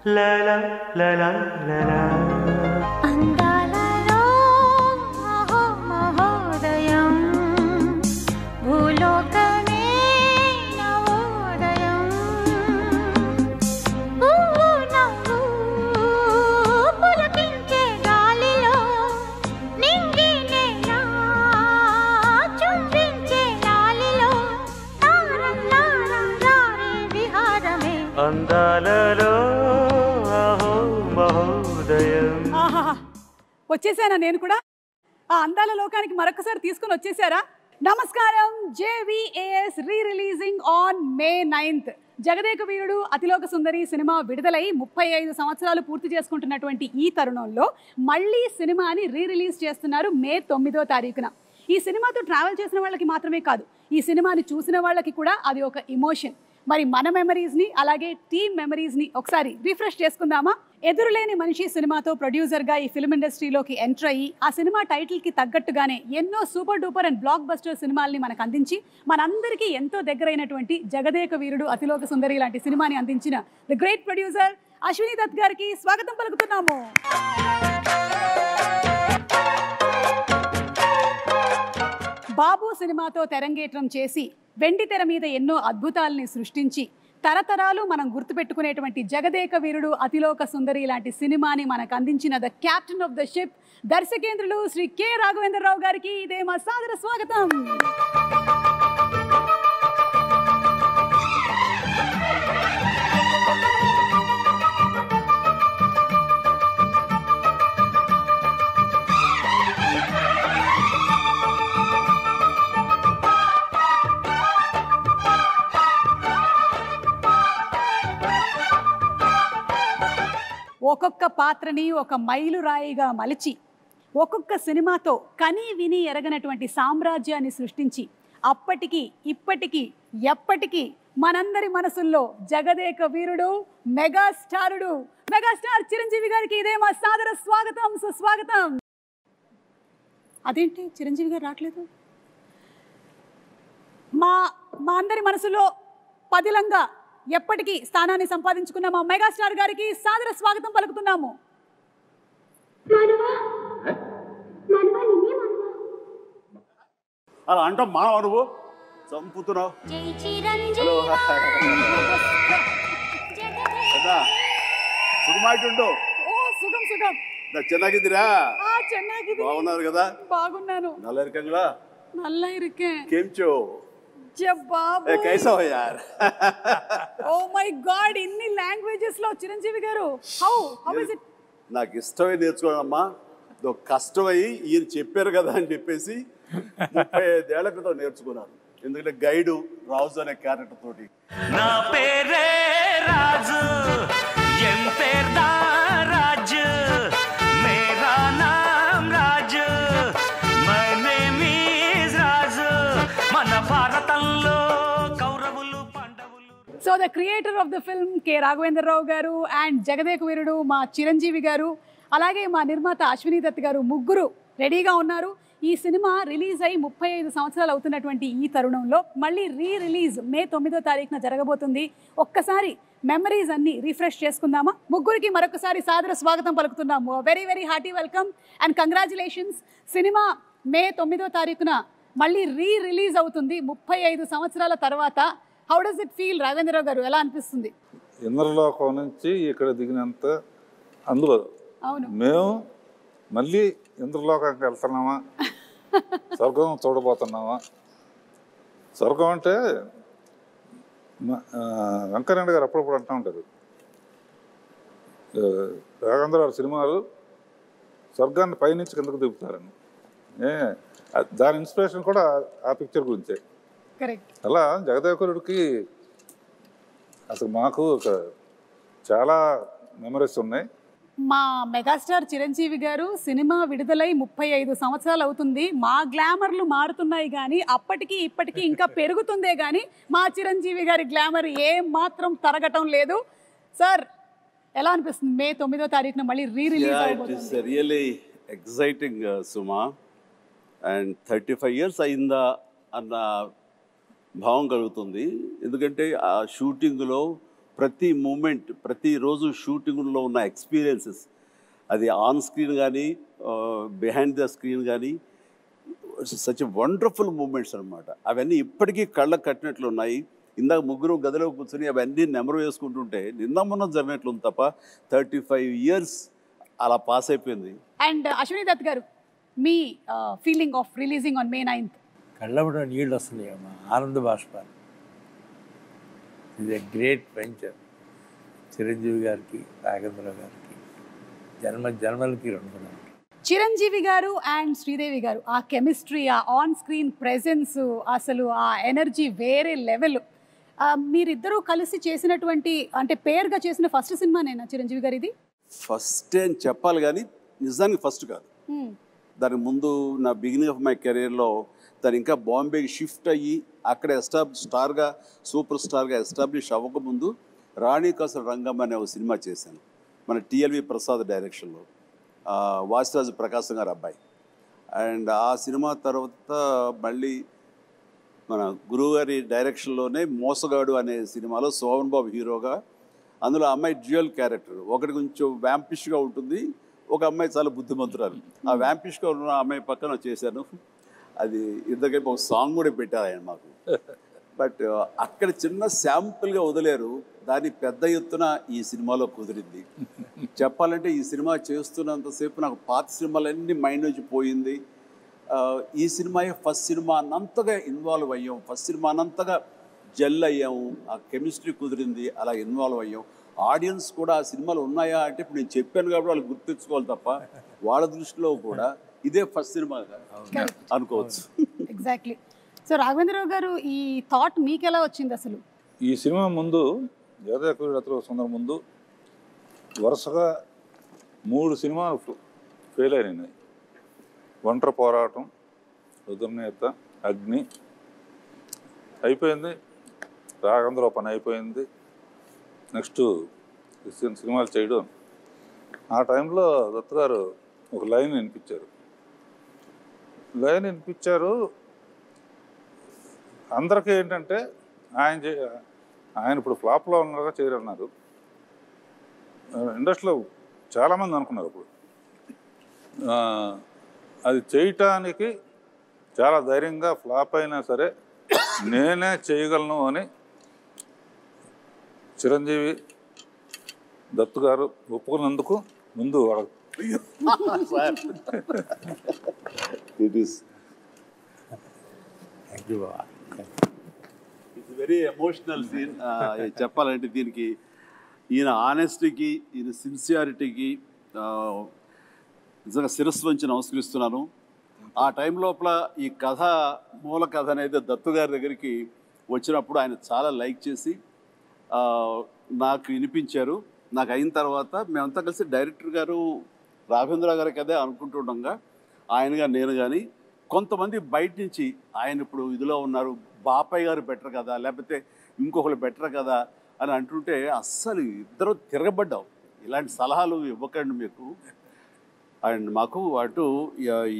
లలా లలా లలా అందాలలో మహోదయం భూలోకమే నవోదయం పువ్వు నవ్వు పులకించే గాలిలో నింగి నేల చుంబించే లాలిలో తారం తారం రారే విహారమే అందాలలో మహోదయం. వచ్చేసానా నేను కూడా? ఆ అందాల లోకానికి మరొకసారి తీసుకుని వచ్చేసారా? నమస్కారం. JVAS re releasing on May 9th. Jagadeka Veerudu Athiloka Sundari cinema విడుదలై 35 సంవత్సరాలు పూర్తి చేసుకుంటున్నటువంటి ఈ తరుణంలో మళ్ళీ సినిమాని రీ రిలీజ్ చేస్తున్నారు May 9వ తారీఖున. ఈ సినిమాతో ట్రావెల్ చేసిన వాళ్ళకి మాత్రమే కాదు, ఈ సినిమాని చూసిన వాళ్ళకి కూడా అది ఒక ఎమోషన్. మరి మన మెమరీస్ని అలాగే టీమ్ మెమరీస్ని ఒకసారి రిఫ్రెష్ చేసుకుందామా? ఎదురులేని మనిషి సినిమాతో ప్రొడ్యూసర్గా ఈ ఫిల్మ్ ఇండస్ట్రీలోకి ఎంటర్ అయ్యి ఆ సినిమా టైటిల్కి తగ్గట్టుగానే ఎన్నో super duper and blockbuster సినిమాల్ని మనకు అందించి మనందరికీ ఎంతో దగ్గరైనటువంటి జగదేక వీరుడు అతిలోక సుందరి లాంటి సినిమాని అందించిన the great producer Ashwini Dutt గారికి స్వాగతం పలుకుతున్నాము. బాబు సినిమాతో తెరంగేట్రం చేసి వెండి తెర మీద ఎన్నో అద్భుతాలని సృష్టించి తరతరాలు మనం గుర్తుపెట్టుకునేటువంటి జగదేక వీరుడు అతిలోక సుందరి లాంటి సినిమాని మనకు అందించిన the captain of the ship దర్శకేంద్రులు శ్రీ కె రాఘవేంద్రరావు గారికి ఇదే మా సాదర స్వాగతం. ఒక్కొక్క పాత్రని ఒక మైలురాయిగా మలిచి ఒక్కొక్క సినిమాతో కని విని ఎరగనటువంటి సామ్రాజ్యాన్ని సృష్టించి అప్పటికి ఇప్పటికీ ఎప్పటికీ మనందరి మనసుల్లో జగదేక వీరుడు మెగాస్టారుడు మెగాస్టార్ చిరంజీవి గారికి ఇదే మా సాదర స్వాగతం సుస్వాగతం. అదేంటి చిరంజీవి గారు రావట్లేదు? మా అందరి మనసులో పదిలంగా ఎప్పటికీ స్థానాన్ని సంపాదించుకున్న మా మెగాస్టార్ గారికి సాదర స్వాగతం పలుకుతున్నాము. అలా అంటాం మానవ నువ్వు చంపుతున్నావు. సుఖమాయిట్టుండు. సుఖం సుఖం. ಚೆನ್ನಾಗಿದ್ದೀರಾ? ಚೆನ್ನಾಗಿದ್ದೀನಿ. బాగున్నారు కదా? బాగున్నాను. నల్ల ఇరుకంగా? నల్ల ఇరుకే. కేంచో? జబాబు. कैसा हो यार? ఓ మై గాడ్, ఇన్ని లాంగ్వేజెస్ లో చిరంజీవి గారు హౌ ఇస్ ఇట్? నాకు ఇష్టమై నేర్చుకోవాలమ్మా. కష్టమై ఈయన చెప్పారు కదా అని చెప్పేసి 35 ఏళ్ల క్రితం నేర్చుకున్నాను. ఎందుకంటే గైడు రాజు అనే క్యారెక్టర్ తోటి. నా పేరే రాజు ఎం పేర్దా రాజు మేరా నామ్ రాజు మై నేమ్ ఈజ్ రాజు మన భారతంలో కౌరవులు పాండవులు. So the creator of the film K Raghavendra Rao గారు అండ్ జగదేక వీరుడు మా చిరంజీవి గారు అలాగే మా నిర్మాత అశ్విని దత్ గారు ముగ్గురు రెడీగా ఉన్నారు. ఈ సినిమా రిలీజ్ అయ్యి 35 సంవత్సరాలు అవుతున్నటువంటి ఈ తరుణంలో మళ్ళీ రీ రిలీజ్ May 9వ తారీఖున జరగబోతుంది. ఒక్కసారి మెమరీస్ అన్ని రిఫ్రెష్ చేసుకుందామా? ముగ్గురికి మరొకసారి సాదర స్వాగతం పలుకుతున్నాము. Very very hearty welcome and congratulations. Cinema May 9వ తారీఖున మళ్ళీ రీ రిలీజ్ అవుతుంది 35 సంవత్సరాల తర్వాత. How does it feel Raghavendrarao గారు? ఎలా అనిపిస్తుంది? ఇంద్రలోకం నుంచి ఇక్కడ దిగినంత అందులో అవును, మేము మళ్ళీ ఇంద్రలోకానికి వెళ్తున్నామా, స్వర్గం చూడబోతున్నామా? స్వర్గం అంటే వెంకయ్యనాయుడు గారు అప్పుడప్పుడు అంటూ ఉంటారు, రాఘవేంద్ర గారి సినిమాలు స్వర్గాన్ని పైనుంచి కిందకు దిగుతారని. దాని ఇన్స్పిరేషన్ కూడా ఆ పిక్చర్ గురించే. అలా జగదేకుడికి అసలు మాకు చాలా మెమరీస్ ఉన్నాయి. మా మెగాస్టార్ చిరంజీవి గారు సినిమా విడుదలై 35 సంవత్సరాలు అవుతుంది. మా గ్లామర్లు మారుతున్నాయి కానీ అప్పటికి ఇప్పటికీ ఇంకా పెరుగుతుందే కానీ మా చిరంజీవి గారి గ్లామర్ ఏం మాత్రం తరగటం లేదు. సార్ ఎలా అనిపిస్తుంది? May 9వ తారీఖున మళ్ళీ రీ రిలీజ్ అవుతుంది. It is really exciting Suma. And 35 years అయిందా అన్న భావం కలుగుతుంది. ఎందుకంటే ఆ షూటింగ్లో ప్రతి మూమెంట్, ప్రతిరోజు షూటింగ్లో ఉన్న ఎక్స్పీరియన్సెస్, అది ఆన్ స్క్రీన్ కానీ బిహైండ్ ద స్క్రీన్ కానీ సచ్ వండర్ఫుల్ మూమెంట్స్ అనమాట. అవన్నీ ఇప్పటికీ కళ్ళకు కట్టినట్లు ఉన్నాయి. ఇందాక ముగ్గురు గదిలో కూర్చొని అవన్నీ నెమరు వేసుకుంటుంటే నిన్న మొన్న జరిగినట్లు ఉంది తప్ప 35 years అలా పాస్ అయిపోయింది. అండ్ అశ్విని దత్ గారు, మీ feeling of releasing on May 9th? కళ్ళబడ నీళ్ళు వస్తున్నాయి అమ్మా, ఆనంద బాష్పాలు. ఇది గ్రేట్ వెంచర్. చిరంజీవి గారికి, రాఘవేంద్రరావు గారికి జన్మలకి రుణపడాలి. చిరంజీవి గారు అండ్ శ్రీదేవి గారు, ఆ కెమిస్ట్రీ, ఆ ఆన్ స్క్రీన్ ప్రెజెన్స్, అసలు ఆ ఎనర్జీ వేరే లెవెల్. మీరిద్దరూ కలిసి చేసినటువంటి, అంటే పేరుగా చేసిన ఫస్ట్ సినిమానేనా చిరంజీవి గారు ఇది? ఫస్ట్ అని చెప్పాలి కానీ నిజానికి ఫస్ట్ కాదు. దానికి ముందు నా బిగినింగ్ ఆఫ్ మై కెరీర్లో తను ఇంకా బాంబేకి షిఫ్ట్ అయ్యి అక్కడ స్టార్గా, సూపర్ స్టార్గా ఎస్టాబ్లిష్ అవ్వకముందు రాణి కసర రంగం అనే ఒక సినిమా చేశాను, మన TLV ప్రసాద్ డైరెక్షన్లో, వాసిరాజు ప్రకాశం గారు అబ్బాయి. అండ్ ఆ సినిమా తర్వాత మళ్ళీ మన గురువుగారి డైరెక్షన్లోనే మోసగాడు అనే సినిమాలో శోభన్ బాబు హీరోగా, అందులో అమ్మాయి డ్యూయల్ క్యారెక్టర్, ఒకటి కొంచెం వ్యాంపిష్గా ఉంటుంది, ఒక అమ్మాయి చాలా బుద్ధిమంతురాలు. ఆ వ్యాంపిష్గా ఉన్న అమ్మాయి పక్కన చేశాను. అది ఇద్దరికైపు ఒక సాంగ్ కూడా పెట్టారు ఆయన మాకు. బట్ అక్కడ చిన్న శాంపుల్గా వదిలేరు, దాన్ని పెద్ద ఎత్తున ఈ సినిమాలో కుదిరింది. చెప్పాలంటే ఈ సినిమా చేస్తున్నంతసేపు నాకు పాత సినిమాలన్నీ మైండ్ నుంచి పోయింది. ఈ సినిమా ఫస్ట్ సినిమా అన్నంతగా ఇన్వాల్వ్ అయ్యాం, ఫస్ట్ సినిమా అన్నంతగా జెల్ అయ్యాము, ఆ కెమిస్ట్రీ కుదిరింది, అలా ఇన్వాల్వ్ అయ్యాం. ఆడియన్స్ కూడా ఆ సినిమాలు ఉన్నాయా అంటే ఇప్పుడు నేను చెప్పాను కాబట్టి వాళ్ళు గుర్తించుకోవాలి తప్ప వాళ్ళ దృష్టిలో కూడా ఇదే ఫస్ట్ సినిమా అనుకోవచ్చు. ఎగ్జాక్ట్లీ. సో రాఘవేంద్రరావు గారు, ఈ థాట్ మీకు ఎలా వచ్చింది అసలు? ఈ సినిమా ముందు జగదేక సుందరం ముందు వరుసగా 3 సినిమాలు ఫెయిల్ అయినాయి. ఒంటరి పోరాటం, రుద్రనేత, అగ్ని అయిపోయింది, రాఘవేంద్ర పని అయిపోయింది. నెక్స్ట్ సినిమాలు చేయడం. ఆ టైంలో దత్ గారు ఒక లైన్ వినిపించారు. అందరికీ ఏంటంటే ఆయన ఇప్పుడు ఫ్లాప్లో ఉన్నారుగా చేయరన్నారు. ఇండస్ట్రీలో చాలామంది అనుకున్నారు ఇప్పుడు అది చేయటానికి చాలా ధైర్యంగా ఫ్లాప్ అయినా సరే నేనే చేయగలను అని చిరంజీవి దత్ గారు ఒప్పుకున్నందుకు ముందు ఇట్స్ వెరీ ఎమోషనల్ సీన్. చెప్పాలంటే దీనికి ఈయన ఆనెస్టీకి, ఈయన సిన్సియారిటీకి నిజంగా శిరస్సు వంచి నమస్కరిస్తున్నాను. ఆ టైం లోపల ఈ కథ, మూల కథ అనేది దత్తు గారి దగ్గరికి వచ్చినప్పుడు ఆయన చాలా లైక్ చేసి నాకు వినిపించారు. నాకు అయిన తర్వాత మేమంతా కలిసి డైరెక్టర్ గారు రాఘవేంద్ర గారి కదే అనుకుంటుండగా ఆయనగా నేను కానీ కొంతమంది బయట నుంచి ఆయన ఇప్పుడు ఇదిలో ఉన్నారు, బాపయ్య గారు బెటర్ కదా, లేకపోతే ఇంకొకరు బెటర్ కదా అని అంటుంటే అస్సలు ఇద్దరు తిరగబడ్డాం. ఇలాంటి సలహాలు ఇవ్వకండి మీకు. అండ్ మాకు అటు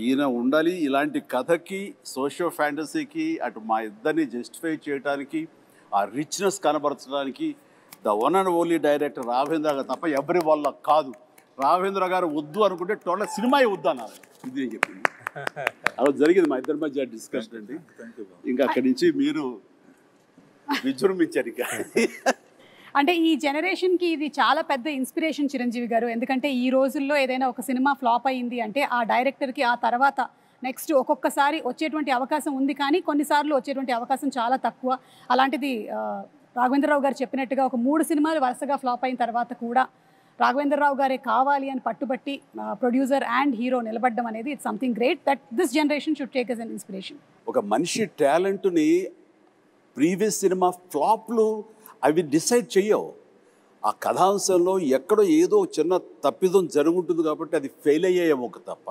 ఈయన ఉండాలి, ఇలాంటి కథకి, సోషియో ఫ్యాంటసీకి, అటు మా ఇద్దరిని జస్టిఫై చేయడానికి, ఆ రిచ్నెస్ కనబరచడానికి the one and only director Raghavendra గారు తప్ప ఎవరి వల్ల కాదు. రాఘవేంద్ర గారు వద్దు అనుకుంటే టోటల్ సినిమా వద్దు అన్నారు. ఇది నేను చెప్పింది. అలా జరిగింది మా ఇద్దరి మధ్య డిస్కషన్ అండి. ఇంకా అక్కడి నుంచి మీరు విజృంభించారు. ఇంకా అంటే ఈ జనరేషన్కి ఇది చాలా పెద్ద ఇన్స్పిరేషన్ చిరంజీవి గారు. ఎందుకంటే ఈ రోజుల్లో ఏదైనా ఒక సినిమా ఫ్లాప్ అయ్యింది అంటే ఆ డైరెక్టర్కి ఆ తర్వాత నెక్స్ట్ ఒక్కొక్కసారి వచ్చేటువంటి అవకాశం ఉంది, కానీ కొన్నిసార్లు వచ్చేటువంటి అవకాశం చాలా తక్కువ. అలాంటిది రాఘవేంద్రరావు గారు చెప్పినట్టుగా ఒక 3 సినిమాలు వరుసగా ఫ్లాప్ అయిన తర్వాత కూడా రాఘవేంద్రరావు గారే కావాలి అని పట్టుబట్టి ప్రొడ్యూసర్ అండ్ హీరో నిలబడడం అనేది it's something great that this generation should take as an inspiration. ఒక మనిషి టాలెంట్ని ప్రీవియస్ సినిమా ఫ్లాప్లు అవి డిసైడ్ చెయ్యవు. ఆ కథాంశంలో ఎక్కడో ఏదో చిన్న తప్పిదం జరుగుంటుంది కాబట్టి అది ఫెయిల్ అయ్యేమో తప్ప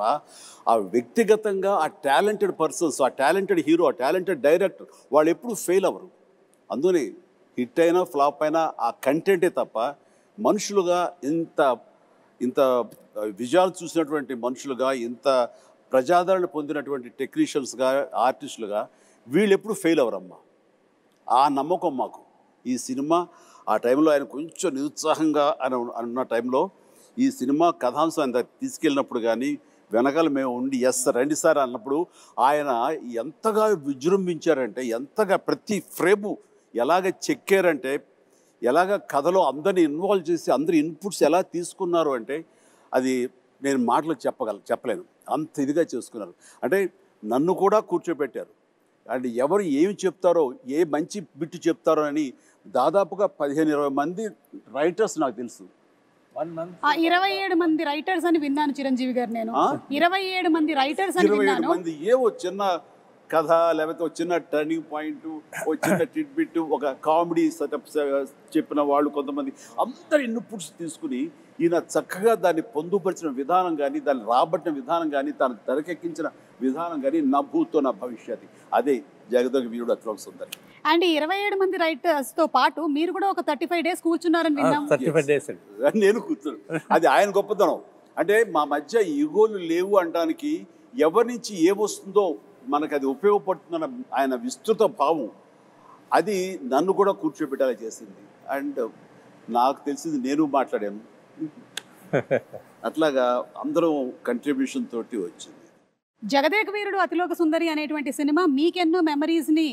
ఆ వ్యక్తిగతంగా ఆ టాలెంటెడ్ పర్సన్స్, ఆ టాలెంటెడ్ హీరో, ఆ టాలెంటెడ్ డైరెక్టర్ వాళ్ళు ఎప్పుడు ఫెయిల్ అవ్వరు. అందుకని హిట్ అయినా ఫ్లాప్ అయినా ఆ కంటెంటే తప్ప మనుషులుగా ఇంత విజయాలు చూసినటువంటి మనుషులుగా, ఇంత ప్రజాదరణ పొందినటువంటి టెక్నీషియన్స్గా, ఆర్టిస్టులుగా వీళ్ళు ఎప్పుడు ఫెయిల్ అవ్వరమ్మా. ఆ నమ్మకం మాకు. ఈ సినిమా ఆ టైంలో ఆయన కొంచెం నిరుత్సాహంగా అన్న టైంలో ఈ సినిమా కథాంశం అంత తీసుకెళ్ళినప్పుడు కానీ వెనకాల మేము ఉండి రండి సార్ అన్నప్పుడు ఆయన ఎంతగా విజృంభించారంటే, ఎంతగా ప్రతి ఫ్రేము ఎలాగ చెక్కారంటే, ఎలాగ కథలో అందరినీ ఇన్వాల్వ్ చేసి అందరి ఇన్పుట్స్ ఎలా తీసుకున్నారు అంటే అది నేను మాటలు చెప్పలేను. అంత ఇదిగా చేసుకున్నారు. అంటే నన్ను కూడా కూర్చోబెట్టారు. అండ్ ఎవరు ఏమి చెప్తారో, ఏ మంచి బిట్టు చెప్తారో అని దాదాపుగా 15-20 మంది రైటర్స్ నాకు తెలుసు. 1 month 27 మంది రైటర్స్ అని విన్నాను చిరంజీవి గారు. నేను 27 మంది రైటర్స్ అని 27 విన్నాను. మంది ఏవో చిన్న కథ, లేకపోతే ఒక చిన్న టర్నింగ్ పాయింట్, ఒక చిన్న టిడ్బిట్, ఒక కామెడీ సెటప్ చెప్పిన వాళ్ళు కొంతమంది, అందరి ఇన్పుట్స్ తీసుకుని ఈయన చక్కగా దాన్ని పొందుపరిచిన విధానం కానీ, దాన్ని రాబట్టిన విధానం కానీ, దాన్ని తెరకెక్కించిన విధానం కానీ నా భూతో నా భవిష్యత్తు. అదే జగదేక వీరుడు అతిలోక సుందరి. అండ్ 27 మంది రైటర్స్ తో పాటు మీరు కూడా ఒక 35 డేస్ కూర్చున్నారని విన్నాం. 35 days అండి. నేను కూర్చున్నాను. అది ఆయన గొప్పతనం. అంటే మా మధ్య ఈగోలు లేవు అనడానికి, ఎవరి నుంచి ఏమొస్తుందో మనకు అది ఉపయోగపడుతుందన్న ఆయన విస్తృత భావం, అది నన్ను కూడా కూర్చోబెట్టేలా చేసింది. అండ్ నాకు తెలిసింది నేను మాట్లాడాను. అట్లాగా అందరం కంట్రిబ్యూషన్ తోటి వచ్చింది. జగదేక వీరుడు అతిలోక సుందరి అనేటువంటి సినిమా మీకెన్నో మెమరీస్ని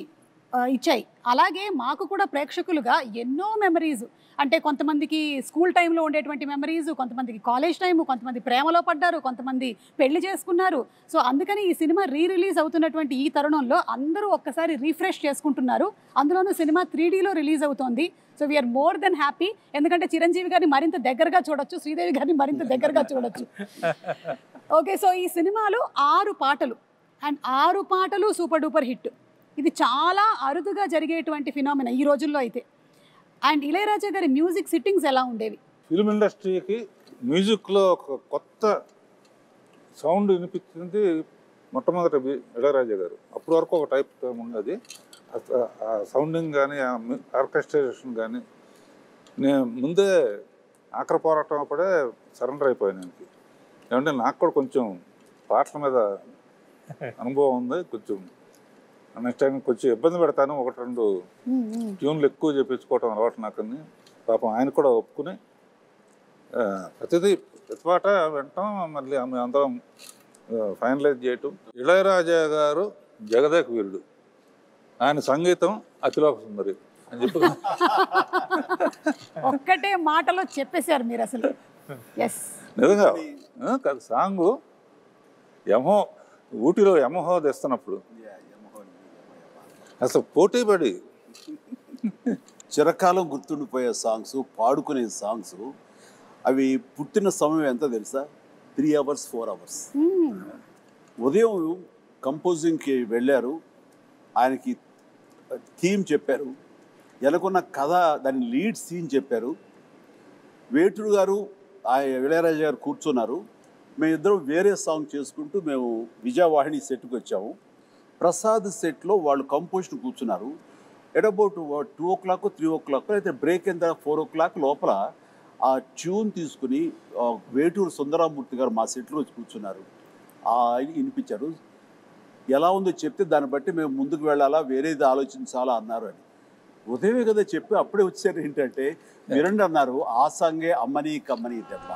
ఇచ్చాయి. అలాగే మాకు కూడా ప్రేక్షకులుగా ఎన్నో మెమరీస్, అంటే కొంతమందికి స్కూల్ టైంలో ఉండేటువంటి మెమరీస్, కొంతమందికి కాలేజ్ టైము, కొంతమంది ప్రేమలో పడ్డారు, కొంతమంది పెళ్లి చేసుకున్నారు. సో అందుకని ఈ సినిమా రిలీజ్ అవుతున్నటువంటి ఈ తరుణంలో అందరూ ఒక్కసారి రీఫ్రెష్ చేసుకుంటున్నారు. అందులోనూ సినిమా 3Dలో రిలీజ్ అవుతోంది. So we are more than happy. ఎందుకంటే చిరంజీవి గారిని మరింత దగ్గరగా చూడొచ్చు, శ్రీదేవి గారిని మరింత దగ్గరగా చూడొచ్చు. ఓకే, సో ఈ సినిమాలో 6 పాటలు, అండ్ 6 పాటలు సూపర్ డూపర్ హిట్. ఇది చాలా అరుదుగా జరిగేటువంటి ఫినామినా ఈ రోజుల్లో అయితే. అండ్ ఇళయరాజా గారి మ్యూజిక్ సిట్టింగ్స్ ఎలా ఉండేవి? ఫిల్మ్ ఇండస్ట్రీకి మ్యూజిక్లో ఒక కొత్త సౌండ్ వినిపించింది మొట్టమొదటి ఇళయరాజా గారు. అప్పటి వరకు ఒక టైప్ ఉన్నది. ఆ సౌండింగ్ కానీ, ఆ ఆర్కెస్ట్రేషన్ కానీ, నేను ముందే ఆఖరి పోరాటం అప్పుడే సరెండర్ అయిపోయాను. ఏమంటే నాకు కూడా కొంచెం పాటల మీద అనుభవం ఉంది. కొంచెం నెక్స్ట్ టైం కొంచెం ఇబ్బంది పెడతాను, 1-2 ట్యూన్లు ఎక్కువ చేపించుకోవటం అలవాటు నాకని. పాపం ఆయన కూడా ఒప్పుకుని ప్రతి పాట వింటాం, మళ్ళీ అందరం ఫైనలైజ్ చేయటం. ఇళయరాజా గారు జగదేక వీరుడు, ఆయన సంగీతం అతిలోక సుందరి అని చెప్పి ఒక్కటే మాటలో చెప్పేశారు మీరు అసలు. ఎస్, నిజంగా కాదు. సాంగు యమహో, ఊటీలో యమహో తెస్తున్నప్పుడు అసలు పోటీ పడి చిరకాలం గుర్తుండిపోయే సాంగ్స్, పాడుకునే సాంగ్స్, అవి పుట్టిన సమయం ఎంత తెలుసా? 3 hours 4 hours. ఉదయం కంపోజింగ్కి వెళ్ళారు, ఆయనకి థీమ్ చెప్పారు, ఎలాగొన్న కథ దాని లీడ్ సీన్ చెప్పారు. వేటూరు గారు ఇళయరాజా గారు కూర్చున్నారు. మేమిద్దరం వేరే సాంగ్ చేసుకుంటూ మేము విజయవాహిని సెట్కి వచ్చాము. ప్రసాద్ సెట్లో వాళ్ళు కంపోజిషన్ కూర్చున్నారు. ఎట్ అబౌట్ 2 o'clock 3 o'clock అయితే బ్రేక్ అయిన తర్వాత 4 o'clock లోపల ఆ ట్యూన్ తీసుకుని వేటూరు సుందరామూర్తి గారు మా సెట్లో వచ్చి కూర్చున్నారు. వినిపించారు. ఎలా ఉందో చెప్తే దాన్ని బట్టి మేము ముందుకు వెళ్ళాలా, వేరేది ఆలోచించాలా అన్నారు అని. ఉదయమే కదా చెప్పి అప్పుడే వచ్చారు. ఏంటంటే మీరండి అన్నారు, ఆ సాంగే అమ్మని కమ్మని దెబ్బ.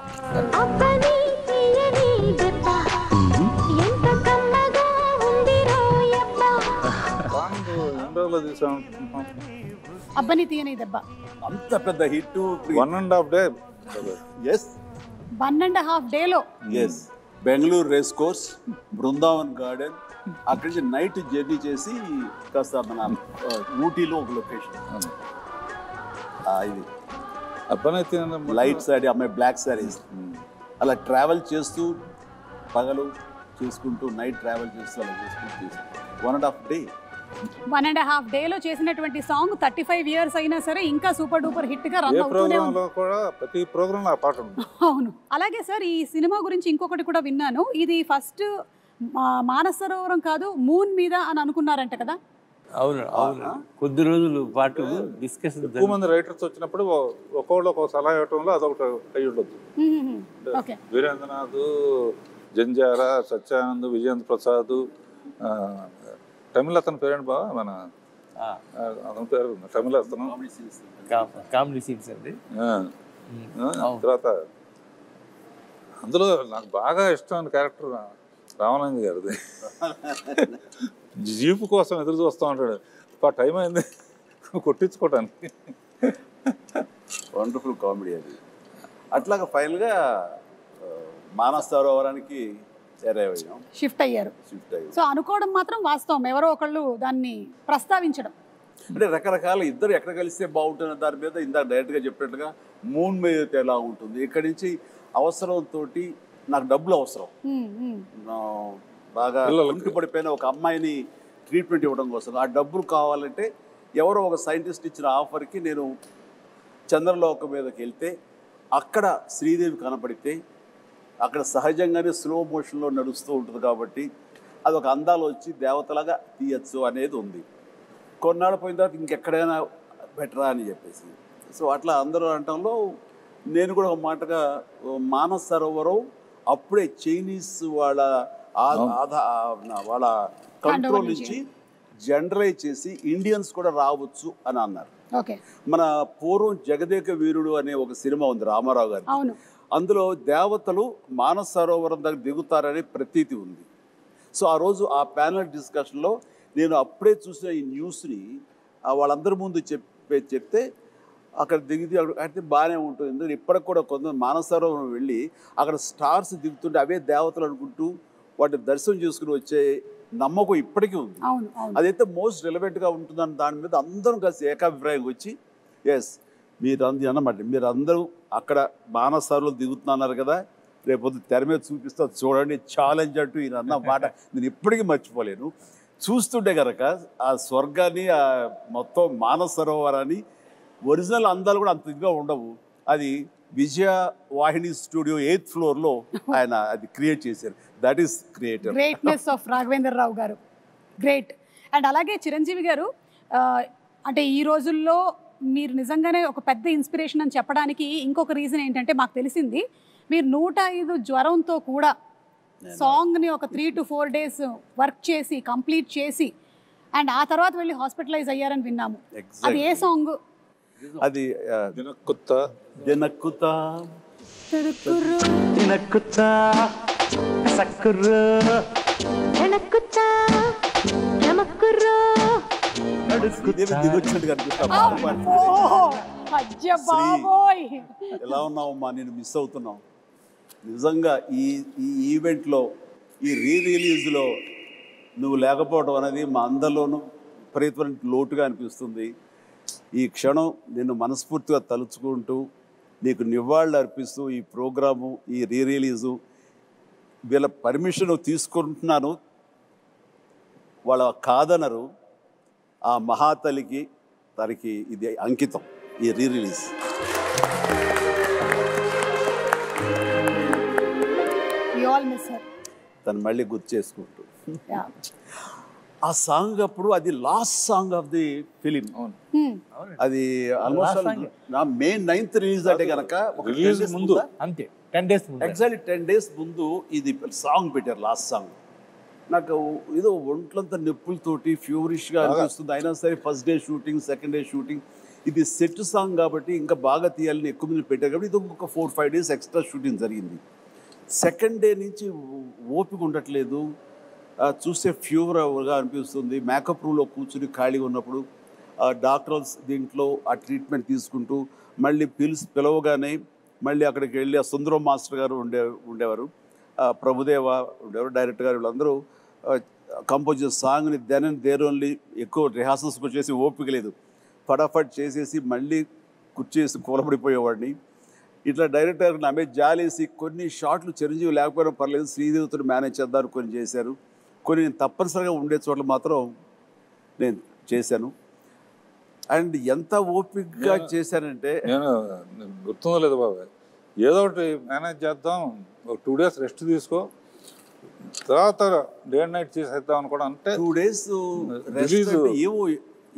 అబ్బని తీయని దెబ్బ అంత పెద్ద హిట్. 1.5 day. ఎస్, 1.5 డేలో. Yes, Bengaluru race course, Brindavan garden, అక్కడి నుంచి నైట్ జర్నీ చేసి కాస్త మన ఊటీలో ఒక లొకేషన్. ఇది అబ్బాయి లైట్ సారీ, అమ్మాయి బ్లాక్ సారీస్, అలా ట్రావెల్ చేస్తూ పగలు చేసుకుంటూ నైట్ ట్రావెల్ చేస్తూ అలా చేసుకుంటూ 1.5 day. 1.5 డేలో చేసినటువంటి సాంగ్ 35 years అయినా సరే ఇంకా సూపర్ డూపర్ హిట్ గా రన్ అవుతూనే ఉంది. ప్రతి ప్రోగ్రామ్ ఆ పాట ఉంది. అవును. అలాగే సార్, ఈ సినిమా గురించి ఇంకొకటి కూడా విన్నాను. ఇది ఫస్ట్ మానసరోవరం కాదు, మూన్ మీద అని అనుకున్నారంట కదా? అవును అవును, కొద్ది రోజులు పాటు డిస్కషన్. ఎక్కువ మంది రైటర్స్ వచ్చినప్పుడు ఒక్కొక్కళ్ళు ఒక సలహా ఇవ్వటంలో అదొకటి అయి ఉండొచ్చు. వీరేంద్రనాథ్, జంజాల, సత్యానంద్, విజయేంద్ర ప్రసాద్, తమిళ అతని పేరేంటి బాగా మన అతని పేరు తమిళ అతను. కామెడీ సీన్స్ అండి. తర్వాత అందులో నాకు బాగా ఇష్టమైన క్యారెక్టర్ రామలింగ గారిది. జీపు కోసం ఎదురు చూస్తూ ఉంటాడు, టైం అయింది కొట్టించుకోవటానికి. వండర్ఫుల్ కామెడీ అది. అట్లాగా ఫైనల్గా మానస సరోవరానికి షిఫ్ట్ అయ్యారు. సో అనుకోవడం మాత్రం వాస్తవం, ఎవరో ఒకళ్ళు దాన్ని ప్రస్తావించడం. అంటే రకరకాల ఇద్దరు ఎక్కడ కలిస్తే బాగుంటుంది దాని మీద ఇందాక డైరెక్ట్గా చెప్పినట్టుగా మూన్ మీద ఎలా ఉంటుంది, ఇక్కడి నుంచి అవసరంతో నాకు డబ్బులు అవసరం, బాగా ఇంటి పడిపోయిన ఒక అమ్మాయిని ట్రీట్మెంట్ ఇవ్వడం కోసం ఆ డబ్బులు కావాలంటే ఎవరో ఒక సైంటిస్ట్ ఇచ్చిన ఆఫర్కి నేను చంద్రలోకం మీదకి వెళ్తే అక్కడ శ్రీదేవి కనపడితే అక్కడ సహజంగానే స్లో మోషన్లో నడుస్తూ ఉంటుంది కాబట్టి అది ఒక అందాలు వచ్చి దేవతలాగా తీయచ్చు అనేది ఉంది. కొన్నాళ్ళు పోయిన తర్వాత ఇంకెక్కడైనా బెటరా అని చెప్పేసి సో అట్లా అందరూ అనటంలో నేను కూడా ఒక మాటగా మానస సరోవరం అప్పుడే చైనీస్ వాళ్ళ వాళ్ళ కంట్రోల్ నుంచి జనరలైజ్ చేసి ఇండియన్స్ కూడా రావచ్చు అని అన్నారు. మన పూర్వం జగదేక వీరుడు అనే ఒక సినిమా ఉంది రామారావు గారి, అందులో దేవతలు మానస సరోవరం దగ్గర దిగుతారనే ప్రతీతి ఉంది. సో ఆ రోజు ఆ ప్యానల్ డిస్కషన్లో నేను అప్పుడే చూసిన ఈ న్యూస్ని వాళ్ళందరి ముందు చెప్తే అక్కడ దిగితే అయితే బాగానే ఉంటుంది. ఎందుకంటే ఇప్పటికి కూడా కొంత మానస సరోవరం వెళ్ళి అక్కడ స్టార్స్ దిగుతుంటే అవే దేవతలు అనుకుంటూ వాటిని దర్శనం చేసుకుని వచ్చే నమ్మకం ఇప్పటికీ ఉంది. అదైతే మోస్ట్ రిలవెంట్గా ఉంటుందని దాని మీద అందరం కలిసి ఏకాభిప్రాయం వచ్చి ఎస్ మీరు అన్నమాట మీరు అందరూ అక్కడ మానస సరోవరం దిగుతున్నారు కదా, రేపొద్దు తెర మీద చూపిస్తా చూడండి ఛాలెంజ్ అంటూ ఈయన అన్న మాట నేను ఇప్పటికీ మర్చిపోలేను. చూస్తుంటే కనుక ఆ స్వర్గాన్ని ఆ మొత్తం మానస సరోవరాన్ని ఒరిజినల్ అందాలు కూడా అంత ఇదిగా ఉండవు. అది విజయ వాహిని స్టూడియో 8th ఫ్లోర్లో ఆయన అది క్రియేట్ చేశారు. That is greatness of Raghavendra Rao గారు, గ్రేట్. అండ్ అలాగే చిరంజీవి గారు అంటే ఈ రోజుల్లో మీరు నిజంగానే ఒక పెద్ద ఇన్స్పిరేషన్ అని చెప్పడానికి ఇంకొక రీజన్ ఏంటంటే మాకు తెలిసింది మీరు 105 జ్వరంతో కూడా సాంగ్ని ఒక 3 to 4 days వర్క్ చేసి కంప్లీట్ చేసి అండ్ ఆ తర్వాత వెళ్ళి హాస్పిటలైజ్ అయ్యారని విన్నాము. అది ఏ సాంగ్? అది దినక్కుతా దినక్కుతా దినక్కుతా సక్కుర్రు దినక్కుతా నమక్కుర్రు ఎలా ఉన్నావమ్మా, నేను మిస్ అవుతున్నావు. నిజంగా ఈ ఈవెంట్లో ఈ రిలీజ్లో నువ్వు లేకపోవడం అనేది మా అందరిలోనూ విపరీతమైన లోటుగా అనిపిస్తుంది. ఈ క్షణం నిన్ను మనస్ఫూర్తిగా తలుచుకుంటూ నీకు నివాళులు అర్పిస్తూ ఈ ప్రోగ్రాము ఈ రిలీజు వీళ్ళ పర్మిషన్ తీసుకుంటున్నాను, వాళ్ళ కాదనరు. ఆ మహాతలికి తనకి ఇది అంకితం ఈ రిలీజ్. తను మళ్ళీ గుర్తు చేసుకుంటూ ఆ సాంగ్ అప్పుడు అది last song of the film. అది ఆల్మోస్ట్ నా May 9th రిలీజ్ అంటే కనుక ముందు అంతే 10 days ఎగ్జాక్ట్లీ 10 days ముందు ఇది సాంగ్ పెట్టారు. లాస్ట్ సాంగ్ నాకు ఏదో ఒంట్లంతా నొప్పులతోటి ఫ్యూరిష్గా అనిపిస్తుంది. అయినా సరే first day shooting, second day shooting, ఇది సెట్ సాంగ్ కాబట్టి ఇంకా బాగా తీయాలని ఎక్కువ మంది పెట్టారు కాబట్టి ఇది ఇంకొక 4-5 days ఎక్స్ట్రా షూటింగ్ జరిగింది. సెకండ్ డే నుంచి ఓపిక ఉండట్లేదు, చూస్తే ఫీవర్గా అనిపిస్తుంది. మేకప్ రూమ్లో కూర్చుని ఖాళీగా ఉన్నప్పుడు డాక్టర్స్ దీంట్లో ఆ ట్రీట్మెంట్ తీసుకుంటూ మళ్ళీ పిలవగానే మళ్ళీ అక్కడికి వెళ్ళి ఆ సుందరం మాస్టర్ గారు ఉండేవారు, ప్రభుదేవ ఉండేవారు, డైరెక్టర్ గారు, వీళ్ళందరూ కంపోజ్ చేసే సాంగ్ని దెన్ అండ్ దేర్ ఓన్లీ ఎక్కువ రిహార్సల్స్కి వచ్చేసి ఓపిక లేదు, ఫటాఫట్ చేసేసి మళ్ళీ కుర్చేసి కూలబడిపోయేవాడిని. ఇట్లా డైరెక్టర్ నా మీద జాలేసి కొన్ని షాట్లు చిరంజీవి లేకపోయినా పర్లేదు శ్రీదేవితో మేనేజ్ చేద్దారు కొన్ని చేశారు, కొన్ని నేను తప్పనిసరిగా ఉండే చోట్ల మాత్రం నేను చేశాను. అండ్ ఎంత ఓపికగా చేశానంటే నేను గుర్తుందో లేదు బాబాయ్, ఏదో ఒకటి మేనేజ్ చేద్దాం, ఒక 2 days రెస్ట్ తీసుకో, తర్వాత డే అండ్ నైట్ చేసేద్దాం అని కూడా అంటే 2 days ఏమో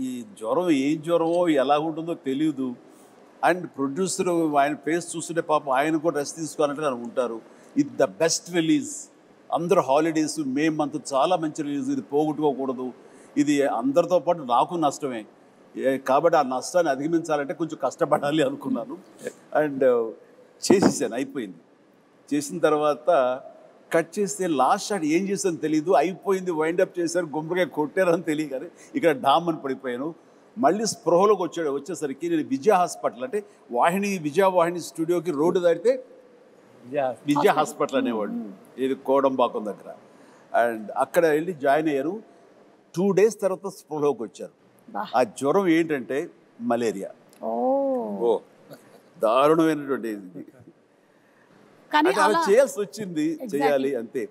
ఈ జ్వరం ఏం జ్వరమో ఎలా ఉంటుందో తెలియదు. అండ్ ప్రొడ్యూసర్ ఆయన ఫేస్ చూస్తుంటే పాపం ఆయన కూడా రెస్ట్ తీసుకోవాలంటే ఉంటారు. ఇది ద బెస్ట్ రిలీజ్, అందరూ హాలిడేస్ May month చాలా మంచి రిలీజ్, ఇది పోగొట్టుకోకూడదు, ఇది అందరితో పాటు నాకు నష్టమే, కాబట్టి ఆ నష్టాన్ని అధిగమించాలంటే కొంచెం కష్టపడాలి అనుకున్నాను. అండ్ చేసేసాను, అయిపోయింది. చేసిన తర్వాత కట్ చేస్తే లాస్ట్ షాట్ ఏం చేసాను తెలీదు, అయిపోయింది, వైండప్ చేశారు, గుమ్మడికాయ కొట్టారని తెలియదు. కానీ ఇక్కడ డామ్ అని పడిపోయాను. మళ్ళీ స్పృహలోకి వచ్చేసరికి నేను విజయ హాస్పిటల్, అంటే విజయవాహిని స్టూడియోకి రోడ్డు దాటితే విజయ హాస్పిటల్ అనేవాడు, ఇది కోడంబాకం దగ్గర. అండ్ అక్కడ వెళ్ళి జాయిన్ అయ్యారు. 2 days తర్వాత స్పృహలోకి వచ్చారు. ఆ జ్వరం ఏంటంటే మలేరియా. ఓ దారుణమైనటువంటి అంటే అలా చేయాల్సి వచ్చింది, చేయాలి అంతే.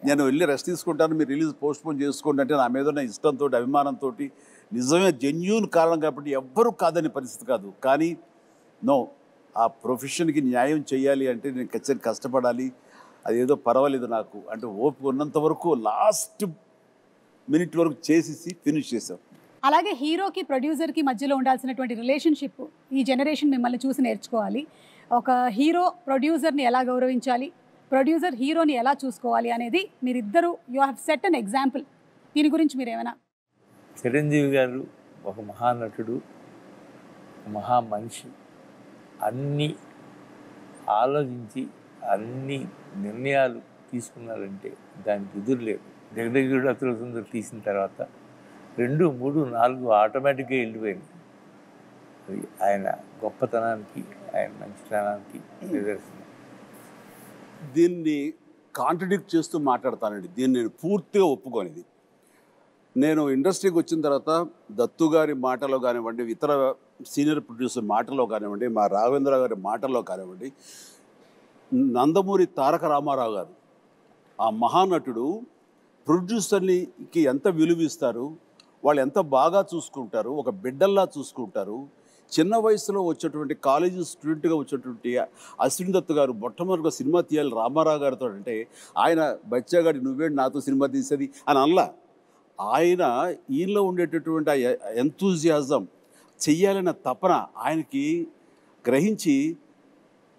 నేను వెళ్ళి రెస్ట్ తీసుకుంటాను, మీరు రిలీజ్ పోస్ట్పోన్ చేసుకోండి అంటే నా మీద ఉన్న ఇష్టంతో, అభిమానంతో, నిజమే జెన్యూన్ కారణం కాబట్టి ఎవ్వరూ కాదనే పరిస్థితి కాదు. కానీ నో, ఆ ప్రొఫెషన్కి న్యాయం చేయాలి అంటే నేను ఖచ్చితంగా కష్టపడాలి. అదేదో పర్వాలేదు నాకు అంటే ఓపిక ఉన్నంత వరకు లాస్ట్ మినిట్ వరకు చేసేసి ఫినిష్ చేసాం. అలాగే హీరోకి ప్రొడ్యూసర్కి మధ్యలో ఉండాల్సినటువంటి రిలేషన్షిప్ ఈ జనరేషన్ మిమ్మల్ని చూసి నేర్చుకోవాలి. ఒక హీరో ప్రొడ్యూసర్ని ఎలా గౌరవించాలి, ప్రొడ్యూసర్ హీరోని ఎలా చూసుకోవాలి అనేది మీరిద్దరూ you have set an example. దీని గురించి మీరు ఏమైనా? చిరంజీవి గారు ఒక మహానటుడు, మహా మనిషి. అన్నీ ఆలోచించి అన్ని నిర్ణయాలు తీసుకున్నారంటే దానికి ఎదురులేదు. జగదేగుడు అతిలోక సుందరి తీసిన తర్వాత 2, 3, 4 ఆటోమేటిక్గా వెళ్ళిపోయింది. అది ఆయన గొప్పతనానికి, ఆయన మంచితనానికి నిదర్శనం. దీన్ని కాంట్రడిక్ట్ చేస్తూ మాట్లాడతానండి. దీన్ని నేను పూర్తిగా ఒప్పుకోనిది. నేను ఇండస్ట్రీకి వచ్చిన తర్వాత దత్తు గారి మాటలో కానివ్వండి, ఇతర సీనియర్ ప్రొడ్యూసర్ మాటలో కానివ్వండి, మా రాఘవేంద్ర గారి మాటల్లో కానివ్వండి, నందమూరి తారక రామారావు గారు ఆ మహానటుడు ప్రొడ్యూసర్కి ఎంత విలువ ఇస్తారు, వాళ్ళు ఎంత బాగా చూసుకుంటారు, ఒక బిడ్డల్లా చూసుకుంటారు. చిన్న వయసులో వచ్చేటువంటి కాలేజీ స్టూడెంట్గా వచ్చేటువంటి అశ్విన్ దత్ గారు మొట్టమొదటిగా సినిమా తీయాలి రామారావు గారితో అంటే ఆయన బచ్చాగాడి నువ్వేంటి నాతో సినిమా తీసేది అని అనలా. ఆయన ఈయనలో ఉండేటటువంటి ఆ ఎంతూజియాజం, చెయ్యాలన్న తపన ఆయనకి గ్రహించి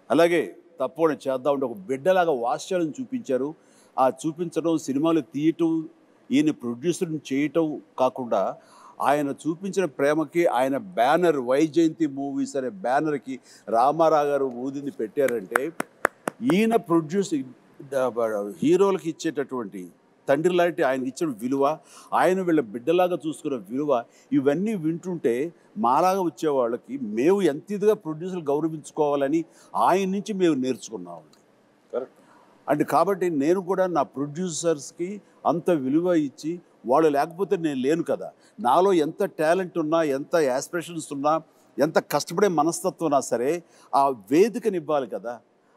అలాగే తప్పకుండా చేద్దామంటే ఒక బిడ్డలాగా వాత్సల్యం చూపించారు. ఆ చూపించడం, సినిమాలు తీయటం, ఈయన ప్రొడ్యూసర్ని చేయటం కాకుండా ఆయన చూపించిన ప్రేమకి ఆయన బ్యానర్ వైజయంతి మూవీస్ అనే బ్యానర్కి రామారావు గారు ఊదింది పెట్టారంటే ఈయన హీరోలకు ఇచ్చేటటువంటి తండ్రి లాంటి ఆయనకి ఇచ్చిన విలువ, ఆయన వీళ్ళ బిడ్డలాగా చూసుకున్న విలువ, ఇవన్నీ వింటుంటే మాలాగా వచ్చే వాళ్ళకి మేము ఎంత ఇదిగా ప్రొడ్యూసర్లు గౌరవించుకోవాలని ఆయన నుంచి మేము నేర్చుకున్నాం. కరెక్ట్. అంటే కాబట్టి నేను కూడా నా ప్రొడ్యూసర్స్కి అంత విలువ ఇచ్చి, వాళ్ళు లేకపోతే నేను లేను కదా, నాలో ఎంత టాలెంట్ ఉన్నా, ఎంత యాస్పిరేషన్స్ ఉన్నా, ఎంత కష్టపడే మనస్తత్వం ఉన్నా సరే ఆ వేదికనివ్వాలి కదా.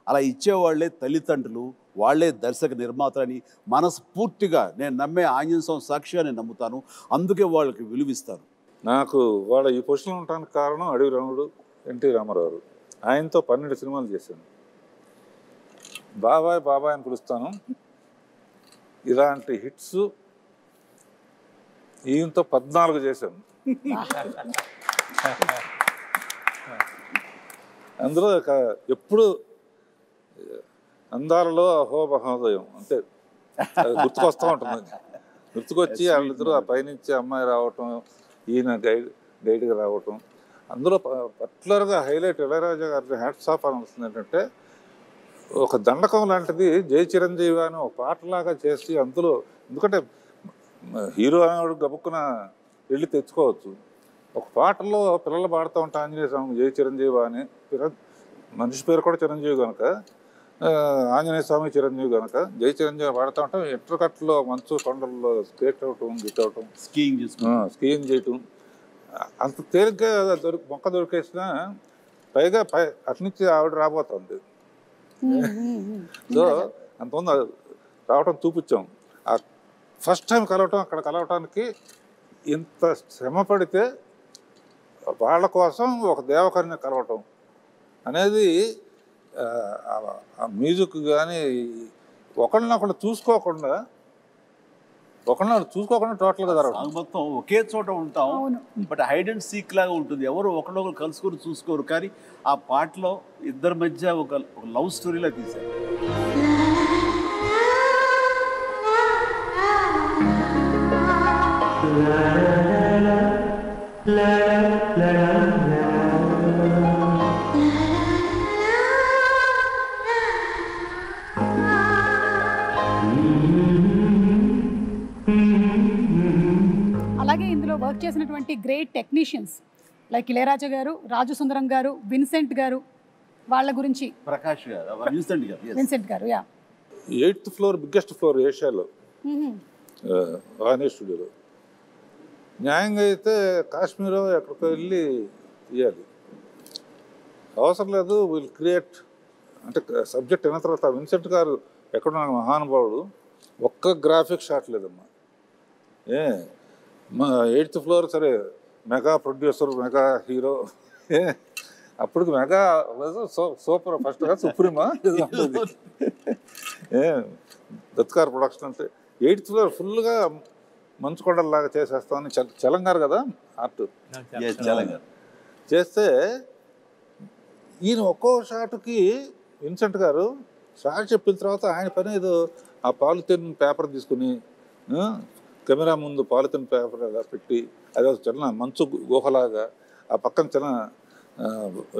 అలా ఇచ్చేవాళ్లే తల్లిదండ్రులు, వాళ్లే దర్శక నిర్మాతలని మనస్ఫూర్తిగా నేను నమ్మే ఆంజనేయ స్వామి సాక్షిగా నేను నమ్ముతాను. అందుకే వాళ్ళకి విలువిస్తాను. నాకు వాళ్ళ ఈ పొజిషన్లో ఉండడానికి కారణం అడవి రాముడు, ఎన్టీ రామారావు. ఆయనతో 12 సినిమాలు చేశాను. బాబాయ్ బాబాయ్ అని పిలుస్తాను. ఇలాంటి హిట్స్ ఈయనతో 14 చేశాను. అందులో ఎప్పుడు అందాలలో అహో మహోదయం అంటే గుర్తుకొస్తూ ఉంటుంది. గుర్తుకొచ్చి వాళ్ళిద్దరూ ఆ పైనుంచి అమ్మాయి రావటం, ఈయన గైడ్గా రావటం. అందులో పర్టికులర్గా హైలైట్ ఇళయరాజా గారి హ్యాట్స్ ఆఫ్ అనిపిస్తుంది ఏంటంటే, ఒక దండకం లాంటిది జై చిరంజీవి అని ఒక పాటలాగా చేసి అందులో, ఎందుకంటే హీరో అనేవాడు గబుక్కున వెళ్ళి తెచ్చుకోవచ్చు. ఒక పాటలో పిల్లలు పాడుతూ ఉంటా ఆంజనేయ స్వామి జై చిరంజీవి అని, మనిషి పేరు కూడా చిరంజీవి కనుక, ఆంజనేయ స్వామి చిరంజీవి కనుక జై చిరంజీవి పాడుతూ ఉంటాం. ఎట్రకట్లో మంచు కొండల్లో స్కేట్ అవటం, గిట్ అవటం, స్కీయింగ్ చేయటం అంత తేలిగ్గా మొక్క దొరికేసిన, పైగా అట్నుంచి ఆవిడ రాబోతుంది. సో అంతమంది రావటం చూపించాం. ఆ ఫస్ట్ టైం కలవటం, అక్కడ కలవటానికి ఇంత శ్రమ పడితే వాళ్ళ కోసం ఒక దేవకరిని కలవటం అనేది మ్యూజిక్ కానీ ఒకళ్ళనొకళ్ళు చూసుకోకుండా టోటల్గా జరగదు. మొత్తం ఒకే చోట ఉంటాం, బట్ హైడ్ అండ్ సీక్ లాగా ఉంటుంది. ఎవరు ఒకళ్ళొకరు కలుసుకొని చూసుకోరు. కానీ ఆ పాటలో ఇద్దరి మధ్య ఒక లవ్ స్టోరీలా తీశారు. అలాగే ఇందులో వర్క్ చేసినటువంటి గ్రేట్ టెక్నీషియన్స్ లైక్ ఇళయరాజా గారు, రాజు సుందరం గారు, విన్సెంట్ గారు, వాళ్ళ గురించి. ప్రకాష్ గారు, విన్సెంట్ గారు, yeah. 8th floor biggest floor ఏషియాలో వాహిని స్టూడియోలో. న్యాయంగా అయితే కాశ్మీరో ఎక్కడికో వెళ్ళి తీయాలి, అవసరం లేదు. విల్ క్రియేట్ అంటే సబ్జెక్ట్ అయిన తర్వాత విన్సెంట్ గారు ఎక్కడున్న మహానుభావుడు, ఒక్క గ్రాఫిక్ షాట్ లేదమ్మా. 8th ఫ్లోర్ సరే, మెగా ప్రొడ్యూసర్, మెగా హీరో. అప్పటికి మెగా సూపర్ ఫస్ట్ గా సుప్రీమా దత్కార్ ప్రొడక్షన్ అంటే 8th ఫ్లోర్ ఫుల్గా మంచు కొండలాగా చేసేస్తామని చలంగారు కదా ఆర్ట్ చేస్తే, ఈయన ఒక్కో షాట్కి విన్సెంట్ గారు షాట్ చెప్పిన తర్వాత ఆయన పని ఏదో ఆ పాలిథిన్ పేపర్ తీసుకుని కెమెరా ముందు పాలిథిన్ పేపర్ అలా పెట్టి అదే చిన్న మంచు గుహలాగా ఆ పక్కన చిన్న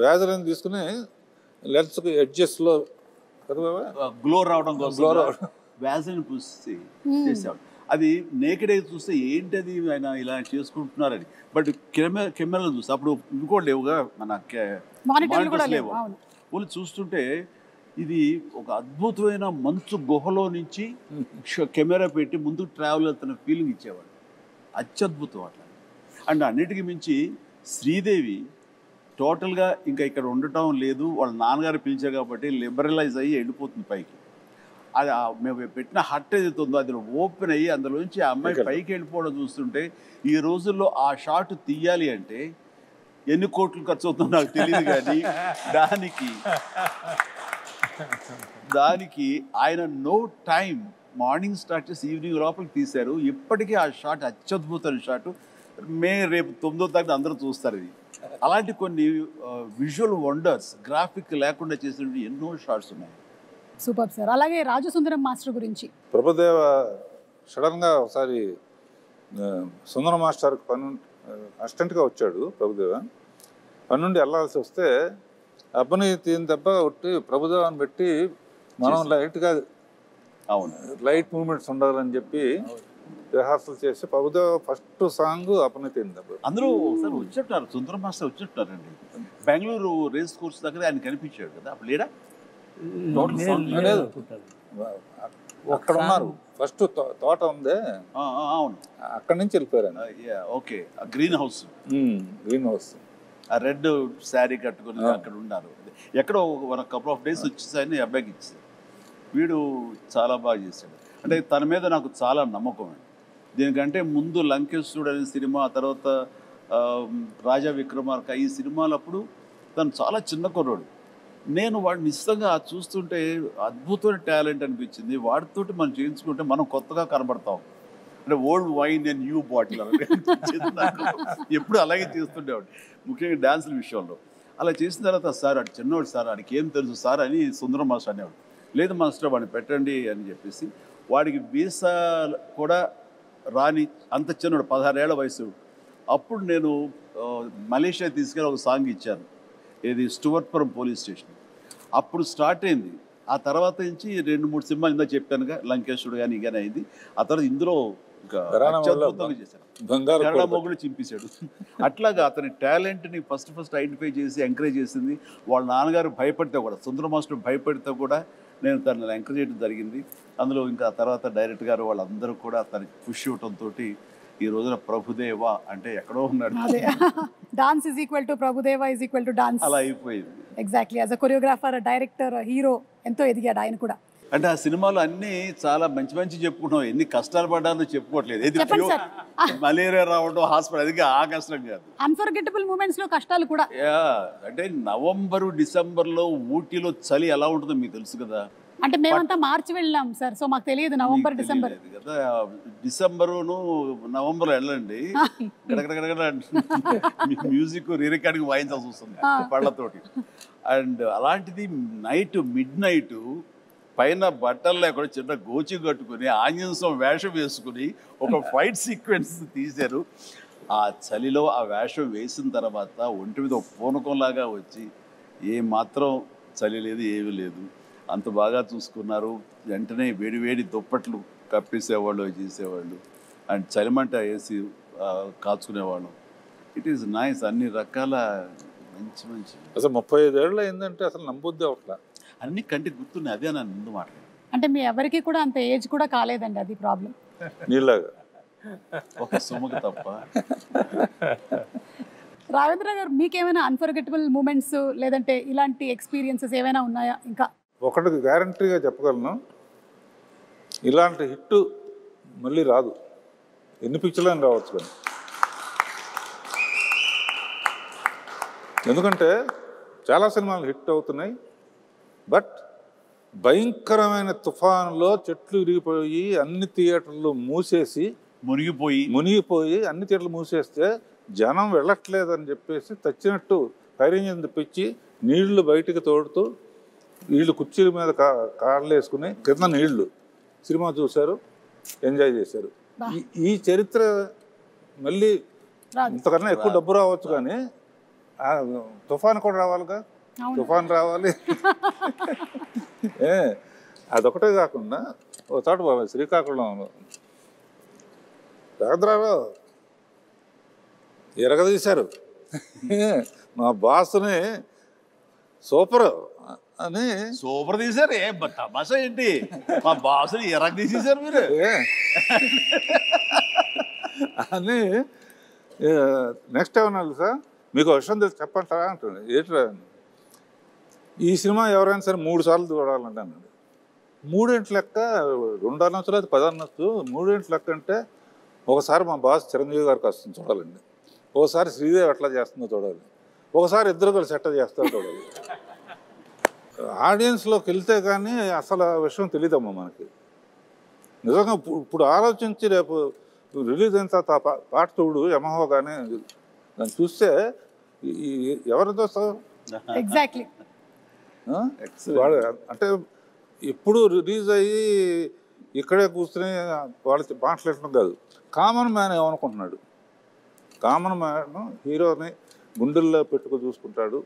వ్యాజలను తీసుకుని లెన్స్కి ఎడ్జెస్లో గ్లో రావడం కోసం వ్యాజలిన్ పూసి చేసేవాడు. అది నేకెడ్ అయితే చూస్తే ఏంటది ఆయన ఇలా చేసుకుంటున్నారని, బట్ కెమెరాలు చూస్తే అప్పుడు ఇంకోటి లేవుగా, మన మానిటర్స్ లేవు. వాళ్ళు చూస్తుంటే ఇది ఒక అద్భుతమైన మంచు గుహలో నుంచి కెమెరా పెట్టి ముందుకు ట్రావెల్ అవుతున్న ఫీలింగ్ ఇచ్చేవాడు. అత్యద్భుతం అట్లా. అండ్ అన్నిటికీ మించి శ్రీదేవి టోటల్గా ఇంకా ఇక్కడ ఉండటం లేదు, వాళ్ళ నాన్నగారు పిలిచారు కాబట్టి లిబరలైజ్ అయ్యి వెళ్ళిపోతుంది పైకి. అది మేము పెట్టిన హట్ ఏదైతే ఉందో అది ఓపెన్ అయ్యి అందులోంచి ఆ అమ్మాయి పైకి వెళ్ళిపోవడం చూస్తుంటే, ఈ రోజుల్లో ఆ షాట్ తీయాలి అంటే ఎన్ని కోట్లు ఖర్చు అవుతుందో నాకు తెలియదు, కానీ దానికి ఆయన నో టైం, మార్నింగ్ స్టార్ట్ చేసి ఈవినింగ్ లోపలికి తీశారు. ఇప్పటికీ ఆ షాట్ అత్యద్భుతమైన షాట్. రేపు 9వ తారీఖు అందరూ చూస్తారు ఇది. అలాంటి కొన్ని విజువల్ వండర్స్ గ్రాఫిక్ లేకుండా చేసిన ఎన్నో షాట్స్ ఉన్నాయి. Super sir. అలాగే రాజు సుందరం మాస్టర్ గురించి. ప్రభుదేవ సడన్గా ఒకసారి సుందరం మాస్టర్కి అసిస్టెంట్గా వచ్చాడు ప్రభుదేవ. పని నుండి వెళ్ళాల్సి వస్తే అబ్బని తీని దెబ్బ కొట్టి ప్రభుదేవాన్ని పెట్టి మనం లైట్గా లైట్ మూమెంట్స్ ఉండాలని చెప్పి రిహార్సల్ చేసి ప్రభుదేవ ఫస్ట్ సాంగ్ అప్పని తీని దెబ్బ. అందరూ ఒకసారి వచ్చేట్టున్నారు, సుందరం మాస్టర్ వచ్చేట్టున్నారండి. బెంగళూరు రేస్ కోర్స్ దగ్గర ఆయన కనిపించాడు కదా, అప్పుడు లేడా? అక్కడ ఉన్నారు, ఫస్ట్ తోట ఉంది, అవును, అక్కడి నుంచి వెళ్ళిపోయారు. ఓకే, గ్రీన్ హౌస్, ఆ రెడ్ శారీ కట్టుకుని అక్కడ ఉన్నారు. ఎక్కడో ఒక కపుల్ ఆఫ్ డేస్ వచ్చేసాయని అబ్బాయికి ఇచ్చేసారు. వీడు చాలా బాగా చేశాడు. అంటే తన మీద నాకు చాలా నమ్మకం అండి. దీనికంటే ముందు లంకేశ్వరుడు అనే సినిమా, ఆ తర్వాత రాజా విక్రమార్క, ఈ సినిమాలప్పుడు తను చాలా చిన్న కుర్రాడు. నేను వాడిని నిశ్చితంగా చూస్తుంటే అద్భుతమైన టాలెంట్ అనిపించింది. వాడితోటి మనం చేయించుకుంటే మనం కొత్తగా కనబడతాం. అంటే old wine and new bottle ఎప్పుడు అలాగే చేస్తుండేవాడు, ముఖ్యంగా డ్యాన్సుల విషయంలో. అలా చేసిన తర్వాత సార్ అటు చిన్నవాడు సార్, వాడికి ఏం తెలుసు సార్ అని సుందరం మాస్టర్ అనేవాడు. లేదు మాస్టర్ వాడిని పెట్టండి అని చెప్పేసి, వాడికి వీసా కూడా రాని అంత చిన్నవాడు, 16 ఏళ్ల వయసు. అప్పుడు నేను మలేషియా తీసుకెళ్ళి ఒక సాంగ్ ఇచ్చాను, ఇది స్టువర్ట్పురం పోలీస్ స్టేషన్. అప్పుడు స్టార్ట్ అయింది. ఆ తర్వాత నుంచి 2-3 సినిమాలు ఇందా చెప్పానుగా, లంకేశ్వరుడు కానీ కానీ అయింది. ఆ తర్వాత ఇందులో కన్నడ మొగుడు చింపేశాడు. అట్లాగా అతని టాలెంట్ని ఫస్ట్ ఐడెంటిఫై చేసి ఎంకరేజ్ చేసింది. వాళ్ళ నాన్నగారు భయపడితే కూడా, సుందర మాస్టర్ భయపడితే కూడా నేను తనని ఎంకరేజ్ చేయడం జరిగింది. అందులో ఇంకా తర్వాత డైరెక్టర్ గారు వాళ్ళందరూ కూడా తనకి పుష్ ఇవ్వడంతో ఈ రోజున ప్రభుదేవ అంటే ఎక్కడో ఉన్నాడు. Dance is equal to Prabhudeva is equal to dance అలా అయిపోయింది. Exactly. As a choreographer, director, hero ఎంతో ఎదిగాడు ఆయన కూడా. అంటే ఆ సినిమాలు అన్నీ చాలా మంచి చెప్పుకుంటాం, ఎన్ని కష్టాలు పడ్డానో చెప్పుకోవట్లేదు. మలేరియా రావడం, హాస్పిటల్, అది ఆ కష్టం కాదు. అన్ఫర్గెటబుల్ మూమెంట్స్ లో కష్టాలు కూడా. అంటే నవంబరు డిసెంబర్లో ఊటీలో చలి ఎలా ఉంటుందో మీకు తెలుసు కదా. అంటే మేమంతా మార్చి వెళ్ళాం సార్, సో మాకు తెలియదు నవంబర్ డిసెంబర్ కదా. డిసెంబరును నవంబర్ వెళ్ళండి, మ్యూజిక్ రికార్డింగ్ వాయించాల్సి వస్తుంది పళ్ళతోటి. అండ్ అలాంటిది మిడ్ నైట్ పైన బట్టలు లేకుండా చిన్న గోచి కట్టుకుని ఆంజనేయం వేషం వేసుకుని ఒక ఫైట్ సీక్వెన్స్ తీశారు. ఆ చలిలో ఆ వేషం వేసిన తర్వాత ఒంటి మీద ఒక పూనకంలాగా వచ్చి ఏమాత్రం చలి లేదు, ఏమీ లేదు, అంత బాగా చూసుకున్నారు. వెంటనే వేడి దుప్పట్లు కప్పేసేవాళ్ళు, చేసేవాళ్ళు, అండ్ చలిమంట వేసి కాచుకునేవాళ్ళం. It is nice. అన్ని రకాల మంచి మంచి అసలు 35 ఏళ్ళు అయిందంటే అసలు నమ్మొద్దే అట్లా అన్ని కంటికి గుర్తున్నాయి. అదే నన్ను ముందు మాట్లాడు. అంటే మీ ఎవరికి కూడా అంత ఏజ్ కూడా కాలేదండి, అది ప్రాబ్లం. నీలాగా ఒక సుమకు తప్ప. రాఘవేంద్ర గారు, మీకేమైనా అన్ఫర్గెటబుల్ మూమెంట్స్ లేదంటే ఇలాంటి ఎక్స్పీరియన్సెస్ ఏమైనా ఉన్నాయా? ఇంకా ఒకటి గ్యారంటీగా చెప్పగలను, ఇలాంటి హిట్ మళ్ళీ రాదు. ఎన్ని పిక్చర్లని రావచ్చు కానీ. ఎందుకంటే చాలా సినిమాలు హిట్ అవుతున్నాయి, బట్ భయంకరమైన తుఫానులో చెట్లు విరిగిపోయి అన్ని థియేటర్లు మూసేసి మునిగిపోయి అన్ని థియేటర్లు మూసేస్తే జనం వెళ్ళట్లేదని చెప్పేసి తెచ్చినట్టు ఫైర్ ఇంజిన్ తెప్పించి నీళ్లు బయటికి తోడుతూ వీళ్ళు కుర్చీల మీద కాళ్ళు వేసుకుని కింద నీళ్లు సినిమా చూశారు, ఎంజాయ్ చేశారు. ఈ చరిత్ర మళ్ళీ ఇంతకన్నా ఎక్కువ డబ్బు రావచ్చు కానీ తుఫాన్ కూడా రావాలిగా. తుఫాన్ రావాలి. అదొకటే కాకుండా ఒక చోట శ్రీకాకుళంలో రాఘవేంద్రరావు ఎరగదీశారు. మా బాస్ని సూపర్ తీశారు. తమాషా ఏంటి, మా బాస్ని ఎరగ తీసేశారు మీరు అని. నెక్స్ట్ ఏమన్నా సార్ మీకు విషయం తెలిసి చెప్పంటారా అంటుంది. ఏంటి ఈ సినిమా ఎవరైనా సరే 3 సార్లు చూడాలంటే అన్నాడు. 3 ఏంటి లెక్క, 2 అనొచ్చు లేదా 10 అనొచ్చు. 3 ఏంటి లెక్క అంటే ఒకసారి మా బాస్ చిరంజీవి గారికి వస్తుంది చూడాలండి, ఒకసారి శ్రీదేవి ఎట్లా చేస్తుందో చూడాలి, ఒకసారి ఇద్దరు కలిసి ఎట్లా చేస్తారో చూడాలి. ఆడియన్స్లోకి వెళ్తే కానీ అసలు ఆ విషయం తెలియదమ్మా మనకి. నిజంగా ఇప్పుడు ఆలోచించి రేపు రిలీజ్ అయిన తర్వాత పాట చూడు యమహో కానీ దాన్ని చూస్తే ఎవరితో ఎగ్జాక్ట్లీ వాడు అంటే ఎప్పుడు రిలీజ్ అయ్యి ఇక్కడే కూర్చుని వాళ్ళు మాట్లాడటం కాదు, కామన్ మ్యాన్ ఏమనుకుంటున్నాడు. కామన్ మ్యాన్ హీరోని గుండెల్లో పెట్టుకు చూసుకుంటాడు.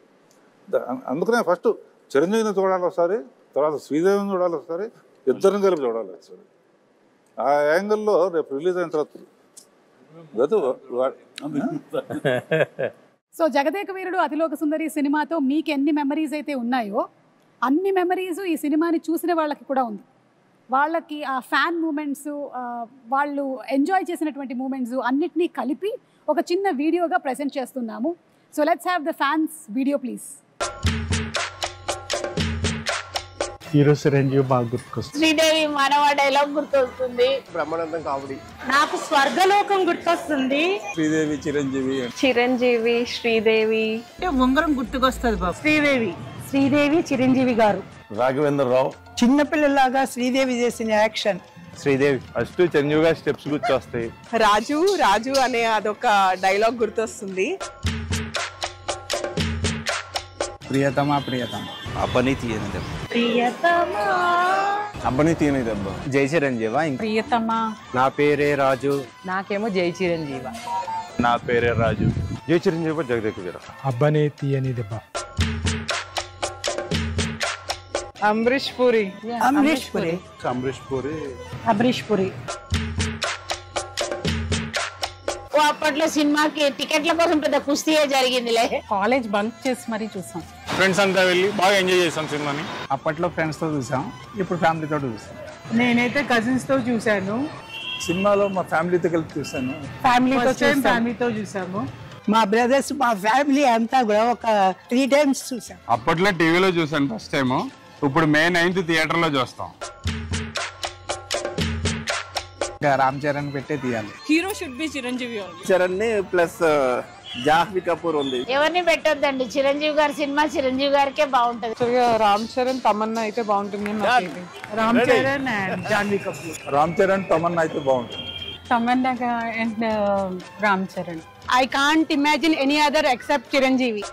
అందుకనే ఫస్ట్ చిరంజీవిని చూడాలి ఒకసారి, తర్వాత శ్రీదేవిని చూడాలి ఒకసారి, ఇద్దరిని కలిపి చూడాలి ఒకసారి. ఆ యాంగిల్లో రేపు రిలీజ్ అయిన తర్వాత సో జగదేక వీరుడు అతిలోక సుందరి సినిమాతో మీకు ఎన్ని మెమరీస్ అయితే ఉన్నాయో అన్ని మెమరీస్ ఈ సినిమాని చూసిన వాళ్ళకి కూడా ఉంది. వాళ్ళకి ఆ ఫ్యాన్ మూమెంట్స్, వాళ్ళు ఎంజాయ్ చేసినటువంటి మూమెంట్స్ అన్నిటినీ కలిపి ఒక చిన్న వీడియోగా ప్రెజెంట్ చేస్తున్నాము. So let's have the fans video please. Hero Chiranjeevi బాగా గుర్తుకొస్తుంది. శ్రీదేవి మానవ డైలాగ్ గుర్తొస్తుంది. బ్రహ్మానందం కామెడీ. నాకు స్వర్గలోకం గుర్తొస్తుంది. శ్రీదేవి చిరంజీవి శ్రీదేవి ఉంగరం గుర్తుకొస్తుంది బాబు. శ్రీదేవి చిరంజీవి గారు. రాఘవేంద్రరావు. చిన్నపిల్లలాగా శ్రీదేవి చేసిన యాక్షన్. శ్రీదేవి ఫస్ట్ చిరంజీవి గారి స్టెప్స్ గుర్తొస్తాయి. రాజు అనే అదొక డైలాగ్ గుర్తొస్తుంది. ప్రియతమా అబ్బని తీయని దెబ్బ. జై చిరంజీవ. ప్రియతమా. నా పేరే రాజు. నాకేమో జై చిరంజీవ. నా పేరే రాజు. జై చిరంజీవ జగదేక వీర. అబ్బని తీయని దెబ్బ. అమరీష్ పూరి. అప్పట్లో సినిమాకి టికెట్ల కోసం పెద్ద కుస్తీయే జరిగిందిలే. కాలేజ్ బంక్ చేసి మరీ చూసాం. ఫ్రెండ్స్ అంతా వెళ్ళి బాగా ఎంజాయ్ చేసాం సినిమాని. అప్పట్లో ఫ్రెండ్స్ తో చూసాం, ఇప్పుడు ఫ్యామిలీతో చూసాం. నేనైతే కజిన్స్ తో చూసాను. సినిమాలో మా ఫ్యామిలీతో కలిపి చూసాను. ఫ్యామిలీతో చూసాము. మా బ్రదర్స్, మా ఫ్యామిలీ అంతా కూడా ఒక 3 times చూసాం. అప్పట్లో టీవీలో చూసాను ఫస్ట్ టైం, ఇప్పుడు May 9th థియేటర్లో చూస్తాం. రామ్ చరణ్ పెట్టే తీయాలి. Hero should be Chiranjeevi. Charan plus Jahnavi Kapoor ఉంది. ఎవరిని పెట్టొద్దండి, చిరంజీవి గారి సినిమా చిరంజీవి గారికే బాగుంటది. రామ్ చరణ్ తమన్నా అయితే బాగుంటుంది. రామ్ చరణ్ అండ్ జాహ్నవి కపూర్. రామ్ చరణ్ తమన్నా అయితే బాగుంటుంది. Tamannaah and Ram Charan. I can't imagine any other except Chiranjeevi.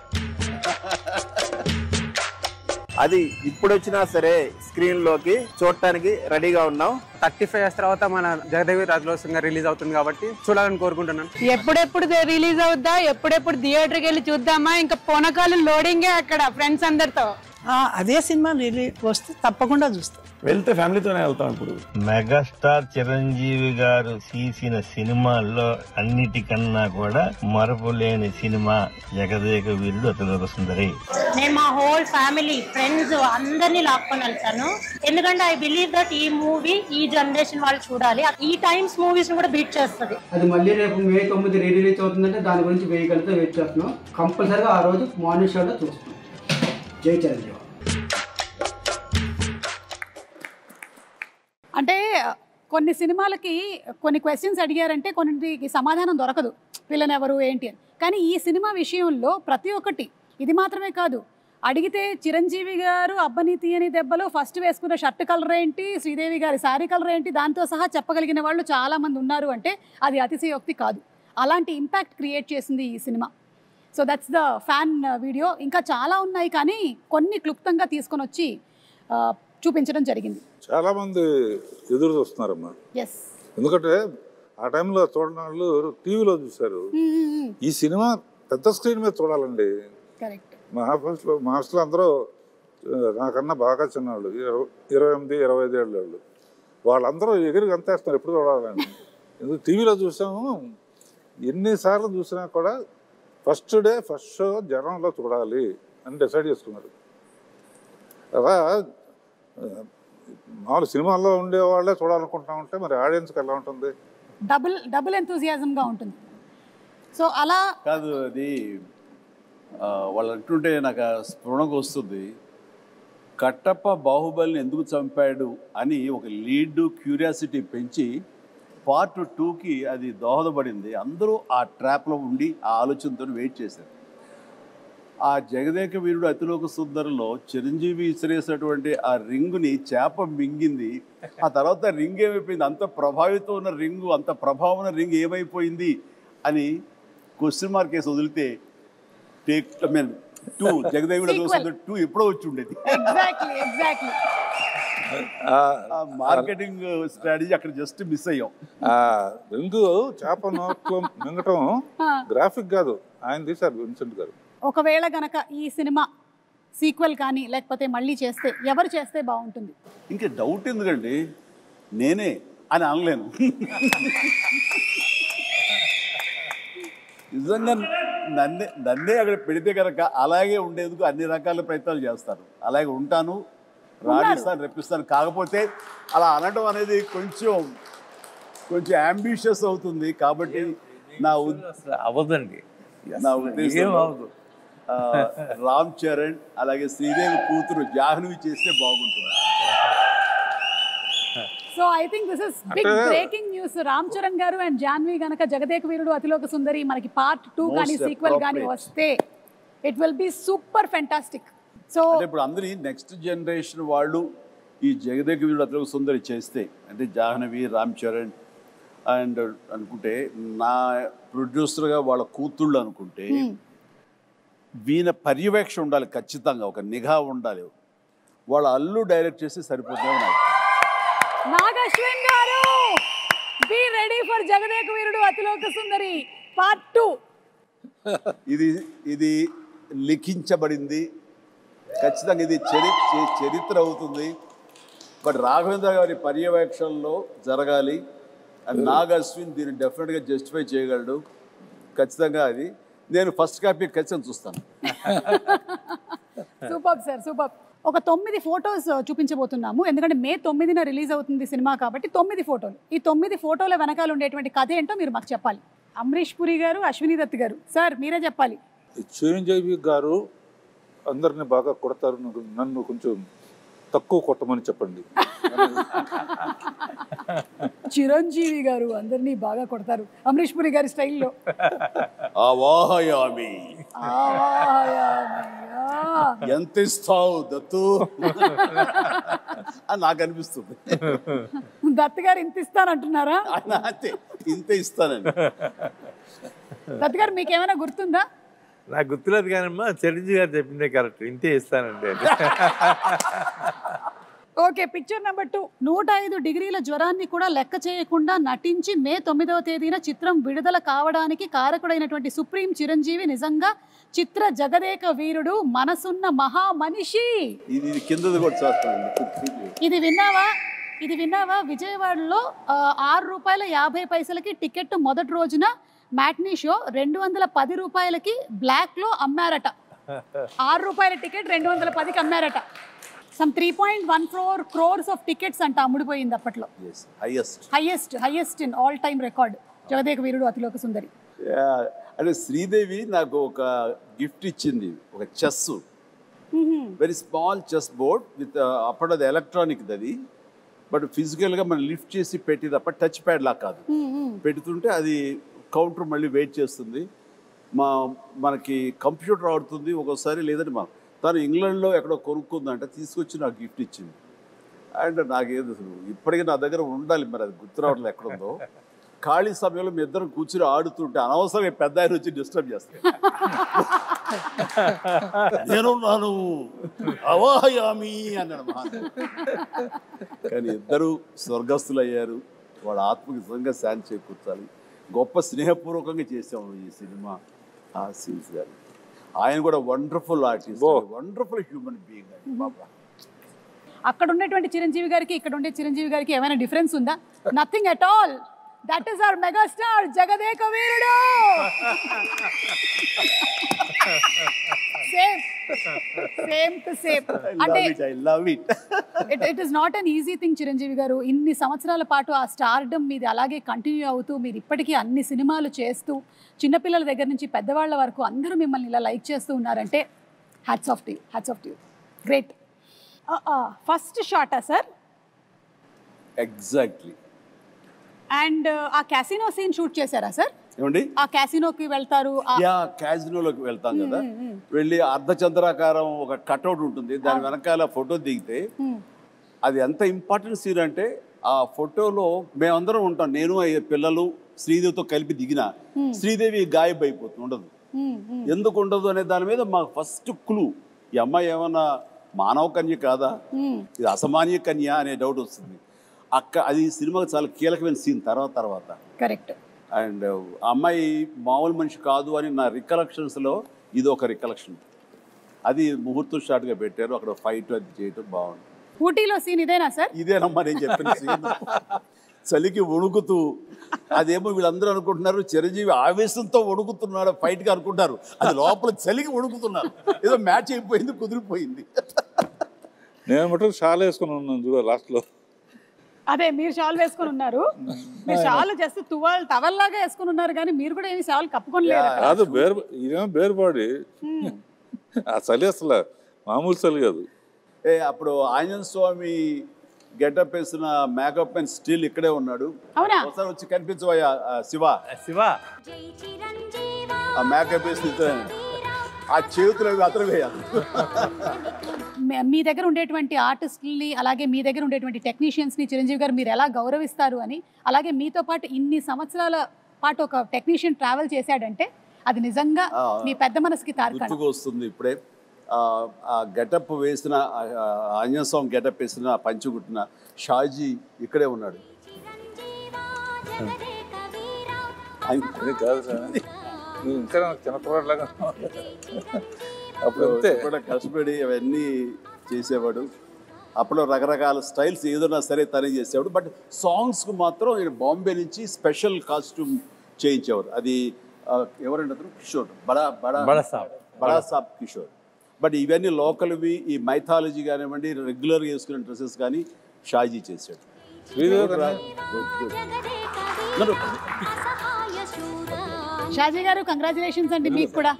అది ఇప్పుడు వచ్చినా సరే స్క్రీన్ లోకి చూడటానికి రెడీగా ఉన్నాం. 35 years తర్వాత మన జగదేవి రాజులోకంగా రిలీజ్ అవుతుంది కాబట్టి చూడాలని కోరుకుంటున్నాను. ఎప్పుడెప్పుడు రిలీజ్ అవుద్దా, ఎప్పుడెప్పుడు థియేటర్కి వెళ్ళి చూద్దామా, ఇంకా పోనకాలం లోడింగే అక్కడ ఫ్రెండ్స్ అందరితో. అదే సినిమా రిలీజ్ వస్తే తప్పకుండా చూస్తాం. వెళ్తే ఫ్యామిలీతోనే వెళ్తాం. ఇప్పుడు మెగాస్టార్ చిరంజీవి గారు తీసిన సినిమాల్లో అన్నిటికన్నా కూడా మరపులేని సినిమా జగదేక వీరుడు అతిలోక సుందరి. నేను మా హోల్ ఫ్యామిలీ ఫ్రెండ్స్ అందరినీ లాక్కొని వెళ్తాను. ఎందుకంటే ఐ బిలీవ్ దట్ ఈ మూవీ ఈ జనరేషన్ వాళ్ళు చూడాలి. ఈ టైమ్స్ మూవీస్ కూడా బీట్ చేస్తుంది. అది మళ్ళీ రేపు May 9 రిలీజ్ అవుతుందంటే దాని గురించి వేయగలిగితే వెయిట్ చేస్తున్నాం. కంపల్సరిగా ఆ రోజు మార్నింగ్ షోలో చూస్తున్నాం. జై చిరంజీవి. అంటే కొన్ని సినిమాలకి కొన్ని క్వశ్చన్స్ అడిగారంటే కొన్నింటికి సమాధానం దొరకదు, విలన్ ఎవరు ఏంటి అని. కానీ ఈ సినిమా విషయంలో ప్రతి ఒక్కటి, ఇది మాత్రమే కాదు, అడిగితే చిరంజీవి గారు అబ్బని తీయని దెబ్బలో ఫస్ట్ వేసుకున్న షర్ట్ కలర్ ఏంటి, శ్రీదేవి గారి శారీ కలర్ ఏంటి, దాంతో సహా చెప్పగలిగిన వాళ్ళు చాలామంది ఉన్నారు అంటే అది అతిశయోక్తి కాదు. అలాంటి ఇంపాక్ట్ క్రియేట్ చేసింది ఈ cinema. So that's the fan video. ఇంకా చాలా ఉన్నాయి కానీ కొన్ని క్లుప్తంగా తీసుకొని వచ్చి చూపించడం జరిగింది. చాలా మంది ఎదురు చూస్తున్నారమ్మా. ఎందుకంటే ఆ టైంలో చూడని వాళ్ళు టీవీలో చూశారు. ఈ సినిమా పెద్ద స్క్రీన్ మీద చూడాలండి. మా హాస్టల్లో అందరూ నాకన్నా బాగా చిన్నవాళ్ళు, 28-25 ఏళ్ళ వాళ్ళు. వాళ్ళందరూ ఎగిరి గంతేస్తున్నారు ఎప్పుడు చూడాలని. ఎందుకు టీవీలో చూసాము, ఎన్నిసార్లు చూసినా కూడా ఫస్ట్ డే ఫస్ట్ షో జనంలో చూడాలి అని డిసైడ్ చేసుకున్నారు. అలా మామూలు సినిమాల్లో ఉండే వాళ్ళే చూడాలనుకుంటా ఉంటే మరి ఆడియన్స్కి ఎలా ఉంటుంది? డబుల్ ఎంతూజియాజంగా ఉంటుంది. సో అలా కాదు, అది వాళ్ళు అంటుంటే నాకు స్ఫురణకు వస్తుంది. కట్టప్ప బాహుబలిని ఎందుకు చంపాడు అని ఒక లీడ్ క్యూరియాసిటీ పెంచి Part 2కి అది దోహదపడింది. అందరూ ఆ ట్రాప్లో ఉండి ఆ ఆలోచనతో వెయిట్ చేశారు. ఆ జగదేక వీరుడు అతిలోక సుందరిలో చిరంజీవి విసిరేసినటువంటి ఆ రింగుని చేప మింగింది. ఆ తర్వాత రింగ్ ఏమైపోయింది, అంత ప్రభావితం ఉన్న రింగు, అంత ప్రభావం ఉన్న రింగ్ ఏమైపోయింది అని క్వశ్చన్ మార్క్ వేసి వదిలితే టేక్ 2 జగదేక వీరుడు 2 ఎప్పుడో వచ్చి ఉండేది. మార్కెటింగ్ స్ట్రాటజీ అక్కడ జస్ట్ మిస్ అయ్యాం. రింగు చేప నోట్లో మింగటం గ్రాఫిక్ కాదు, ఆయన తీశారు విన్సెంట్ గారు. ఒకవేళ గనక ఈ సినిమా సీక్వెల్ కానీ లేకపోతే మళ్ళీ చేస్తే ఎవరు చేస్తే బాగుంటుంది? ఇంకా డౌట్ ఎందుకండి, నేనే అని అనలేను. నిజంగా నన్నే అక్కడ పెడితే కనుక అలాగే ఉండేందుకు అన్ని రకాల ప్రయత్నాలు చేస్తాను. అలాగే ఉంటాను, రాణిస్తాను, రెప్పిస్తాను. కాకపోతే అలా అనడం అనేది కొంచెం అంబిషియస్ అవుతుంది. కాబట్టి నా ఉద్దేశం రామ్ చరణ్ అలాగే శ్రీదేవి కూతురు జాహ్నవి చేస్తే బాగుంటుంది. So I think this is big breaking news. Ram Charan గారు అండ్ జాహ్నవి గనక జగదేక వీరుడు అతిలోక సుందరి మనకి Part 2 కానీ సీక్వెల్ కానీ వస్తే it will be super fantastic. So ఇప్పుడు అందరి నెక్స్ట్ జనరేషన్ వాళ్ళు ఈ జగదేక వీరుడు అతిలోక సుందరి చేస్తే, అంటే జాహ్నవి, రామ్ చరణ్ అండ్ అనుకుంటే నా ప్రొడ్యూసర్గా వాళ్ళ కూతుళ్ళు అనుకుంటే వీణ పర్యవేక్షణ ఉండాలి, ఖచ్చితంగా ఒక నిఘా ఉండాలి. వాళ్ళ అల్లు డైరెక్ట్ చేసి సరిపోతుందేమో నాకు. నాగశ్విన్ గారు, be ready for Jagadeka Veerudu Athiloka Sundari Part 2. ఇది లిఖించబడింది, ఖచ్చితంగా ఇది చరిత్ర అవుతుంది. బట్ రాఘవేంద్ర గారి పర్యవేక్షణలో జరగాలి. అండ్ నాగ్ అశ్విన్ దీన్ని డెఫినెట్గా జస్టిఫై చేయగలడు. ఖచ్చితంగా అది నేను ఫస్ట్ కాపీ ఖచ్చితంగా చూస్తాను. Super sir, super. ఒక 9 ఫొటోస్ చూపించబోతున్నాము. ఎందుకంటే May 9న రిలీజ్ అవుతుంది సినిమా కాబట్టి 9 ఫోటోలు. ఈ 9 ఫోటోల వెనకాల ఉండేటువంటి కథ ఏంటో మీరు మాకు చెప్పాలి. అమరీష్ పురి గారు, అశ్విని దత్ గారు, సార్ మీరే చెప్పాలి. చిరంజీవి గారు అందరిని బాగా కొడతారు, నన్ను కొంచెం తక్కువ కొట్టమని చెప్పండి. చిరంజీవి గారు అందరినీ బాగా కొడతారు అమరీష్ పురి గారి స్టైల్లో. ఎంత ఇస్తావు దత్తు అని నాకు అనిపిస్తుంది. దత్ గారు ఇంత ఇస్తానంటున్నారా? ఇంత ఇస్తానండి. దత్ గారు మీకేమైనా గుర్తుందా? నాకు గుర్తులేదు కానమ్మా చిరంజీవి గారు చెప్పిందే కరెక్ట్, ఇంతే ఇస్తానండి. Okay, picture number 2. 105 డిగ్రీల జ్వరాన్ని కూడా లెక్క చేయకుండా నటించి మే 9వ తేదీన చిత్రం విడుదల కావడానికి కారకుడైనటువంటి సుప్రీం చిరంజీవి నిజంగా చిత్ర జగదేక వీరుడు, మనసున్న మహా మనిషి. ఇది కిందది కూడా చూస్తాను. ఇది విన్నావా? విజయవాడలో ₹6.50 టికెట్ మొదటి రోజున మ్యాట్నీ షో 210 రూపాయలకి బ్లాక్ లో అమ్మారట. ₹6 టికెట్ 210కి అమ్మారట. సమ్ 3.14 crores ఆఫ్ టికెట్స్ అంట అమ్ముడిపోయింది అప్పట్లో. Highest in all time record Jagadeka Veerudu Athiloka Sundari. అంటే శ్రీదేవి నాకు ఒక గిఫ్ట్ ఇచ్చింది, ఒక chess, very small chess board with అప్పుడు అది ఎలక్ట్రానిక్ అది, బట్ ఫిజికల్గా మనం లిఫ్ట్ చేసి పెట్టి తప్ప టచ్ ప్యాడ్ లా కాదు. పెడుతుంటే అది కౌంటర్ మళ్ళీ వెయిట్ చేస్తుంది. మనకి కంప్యూటర్ ఆడుతుంది ఒక్కోసారి, లేదంటే తను ఇంగ్లాండ్లో ఎక్కడో కొనుక్కుందంటే తీసుకొచ్చి నాకు గిఫ్ట్ ఇచ్చింది. అండ్ నాకేది అసలు ఇప్పటికీ నా దగ్గర ఉండాలి, మరి అది గుర్తు రావట్లేదు ఎక్కడుందో. ఖాళీ సమయంలో మీ ఇద్దరం కూర్చుని ఆడుతుంటే అనవసరంగా పెద్ద ఆయన వచ్చి డిస్టర్బ్ చేస్తాను. నేనున్నాను అవాహయామి అన్నాడు. కానీ ఇద్దరు స్వర్గస్థులు అయ్యారు. వాళ్ళ ఆత్మకి నిజంగా శాంతి చేకూర్చాలి. గొప్ప స్నేహపూర్వకంగా చేసాము ఈ సినిమా. ఆ సీన్స్ గారు ఆయన కూడా wonderful artist, wonderful human being అండి బాబా. అక్కడ ఉన్నటువంటి చిరంజీవి గారికి ఇక్కడ ఉండే చిరంజీవి గారికి ఏమైనా డిఫరెన్స్ ఉందా? Nothing at all. That is our megastar Jagadeka Veerudu. Same to same. అంటే it is not an easy thing Chiranjeevi గారు. ఇన్ని సంవత్సరాల పాటు ఆ స్టార్డమ్ మీది అలాగే కంటిన్యూ అవుతూ మీరు ఇప్పటికీ అన్ని సినిమాలు చేస్తూ చిన్నపిల్లల దగ్గర నుంచి పెద్దవాళ్ళ వరకు అందరూ మిమ్మల్ని ఇలా లైక్ చేస్తూ ఉన్నారంటే hats off to you, hats off to you. Great. First షాటా సార్? ఎగ్జాక్ట్లీ. అండ్ ఆ క్యాసినో సీన్ షూట్ చేశారా సార్? ఏమండి? ఆ క్యాసినోకి వెళ్తారు. క్యాసినోలోకి వెళ్తాం కదా, వెళ్ళి అర్ధచంద్రాకారం ఒక కట్అవుట్ ఉంటుంది, దాని వెనకాల ఫోటో దిగితే అది ఎంత ఇంపార్టెంట్ సీన్ అంటే ఆ ఫోటోలో మేమందరం ఉంటాం. నేను పిల్లలు శ్రీదేవితో కలిపి దిగిన శ్రీదేవి గాయబ్ అయిపోతుంది, ఉండదు. ఎందుకు ఉండదు అనే దాని మీద మాకు ఫస్ట్ క్లూ, ఈ అమ్మాయి ఏమన్నా మానవ కన్య కాదా, ఇది అసామాన్య కన్య అనే డౌట్ వస్తుంది. అది సినిమాకి చాలా కీలకమైన సీన్ తర్వాత. కరెక్ట్. అండ్ అమ్మాయి మామూలు మనిషి కాదు అని నా రికలెక్షన్స్లో ఇది ఒక రికలెక్షన్. అది ముహూర్తం షాట్గా పెట్టారు, అక్కడ ఫైట్ అది చేయటం బాగుంది. ఊటీలో సీన్ ఇదేనా సార్? ఇదేనమ్మా నేను చెప్పిన సీన్. చలికి వణుకుతూ, అదేమో వీళ్ళందరూ అనుకుంటున్నారు చిరంజీవి ఆవేశంతో వణుకుతున్నాడు ఫైట్గా అనుకుంటారు, అది లోపల చలికి వణుకుతున్నారు. ఏదో మ్యాచ్ అయిపోయింది, కుదిరిపోయింది. నేను మటుకు షాల్ వేసుకుని ఉన్నాను చూడ లాస్ట్లో. అదే మీరు షాల్ వేసుకుని ఉన్నారు, మీరు షాల్ జస్ట్ టవల్ లాగా వేసుకుని ఉన్నారు, కానీ మీరు కూడా ఏమి షాల్ కప్పుకోలేదు. కాదు, ఇదేమో బేరుబాడి, ఆ చలి అసలు మామూలు చలి కాదు. అప్పుడు ఆంజనేయ స్వామి గెటప్ వేసిన మేకప్ అండ్ స్టిల్ ఇక్కడే ఉన్నాడు. ఒకసారి వచ్చి కనిపించవయ్యా శివ. ఆ మేకప్ వేసి ఆ చేతులు అతను వేయాలి. మీ దగ్గర ఉండేటువంటి ఆర్టిస్టుల్ని అలాగే మీ దగ్గర ఉండేటువంటి టెక్నీషియన్స్ని చిరంజీవి గారు మీరు ఎలా గౌరవిస్తారు అని, అలాగే మీతో పాటు ఇన్ని సంవత్సరాల పాటు ఒక టెక్నీషియన్ ట్రావెల్ చేశాడంటే అది నిజంగా మీ పెద్ద మనసుకి తార్కాణం. వస్తుంది ఇప్పుడే ఆ గెటప్ వేసిన ఆంజనేయ స్వామి గెటప్ వేసిన పంచుగుట్టిన షాజీ ఇక్కడే ఉన్నాడు. కాదు సార్, ఇంకా చిన్నపిల్లలాగా అప్పుడు కూడా కష్టపడి అవన్నీ చేసేవాడు. అప్పుడు రకరకాల స్టైల్స్ ఏదైనా సరే తనే చేసేవాడు. బట్ సాంగ్స్కు మాత్రం బాంబే నుంచి స్పెషల్ కాస్ట్యూమ్ చేయించేవారు. అది ఎవరంటే అతను కిషోర్, బడా సాబ్ కిషోర్. బట్ ఇవన్నీ లోకల్వి, ఈ మైథాలజీ కానివ్వండి, రెగ్యులర్గా వేసుకునే డ్రెస్సెస్ కానీ షాజీ చేశాడు. షాజీ గారు కంగ్రాచులేషన్స్ అండి మీకు కూడా.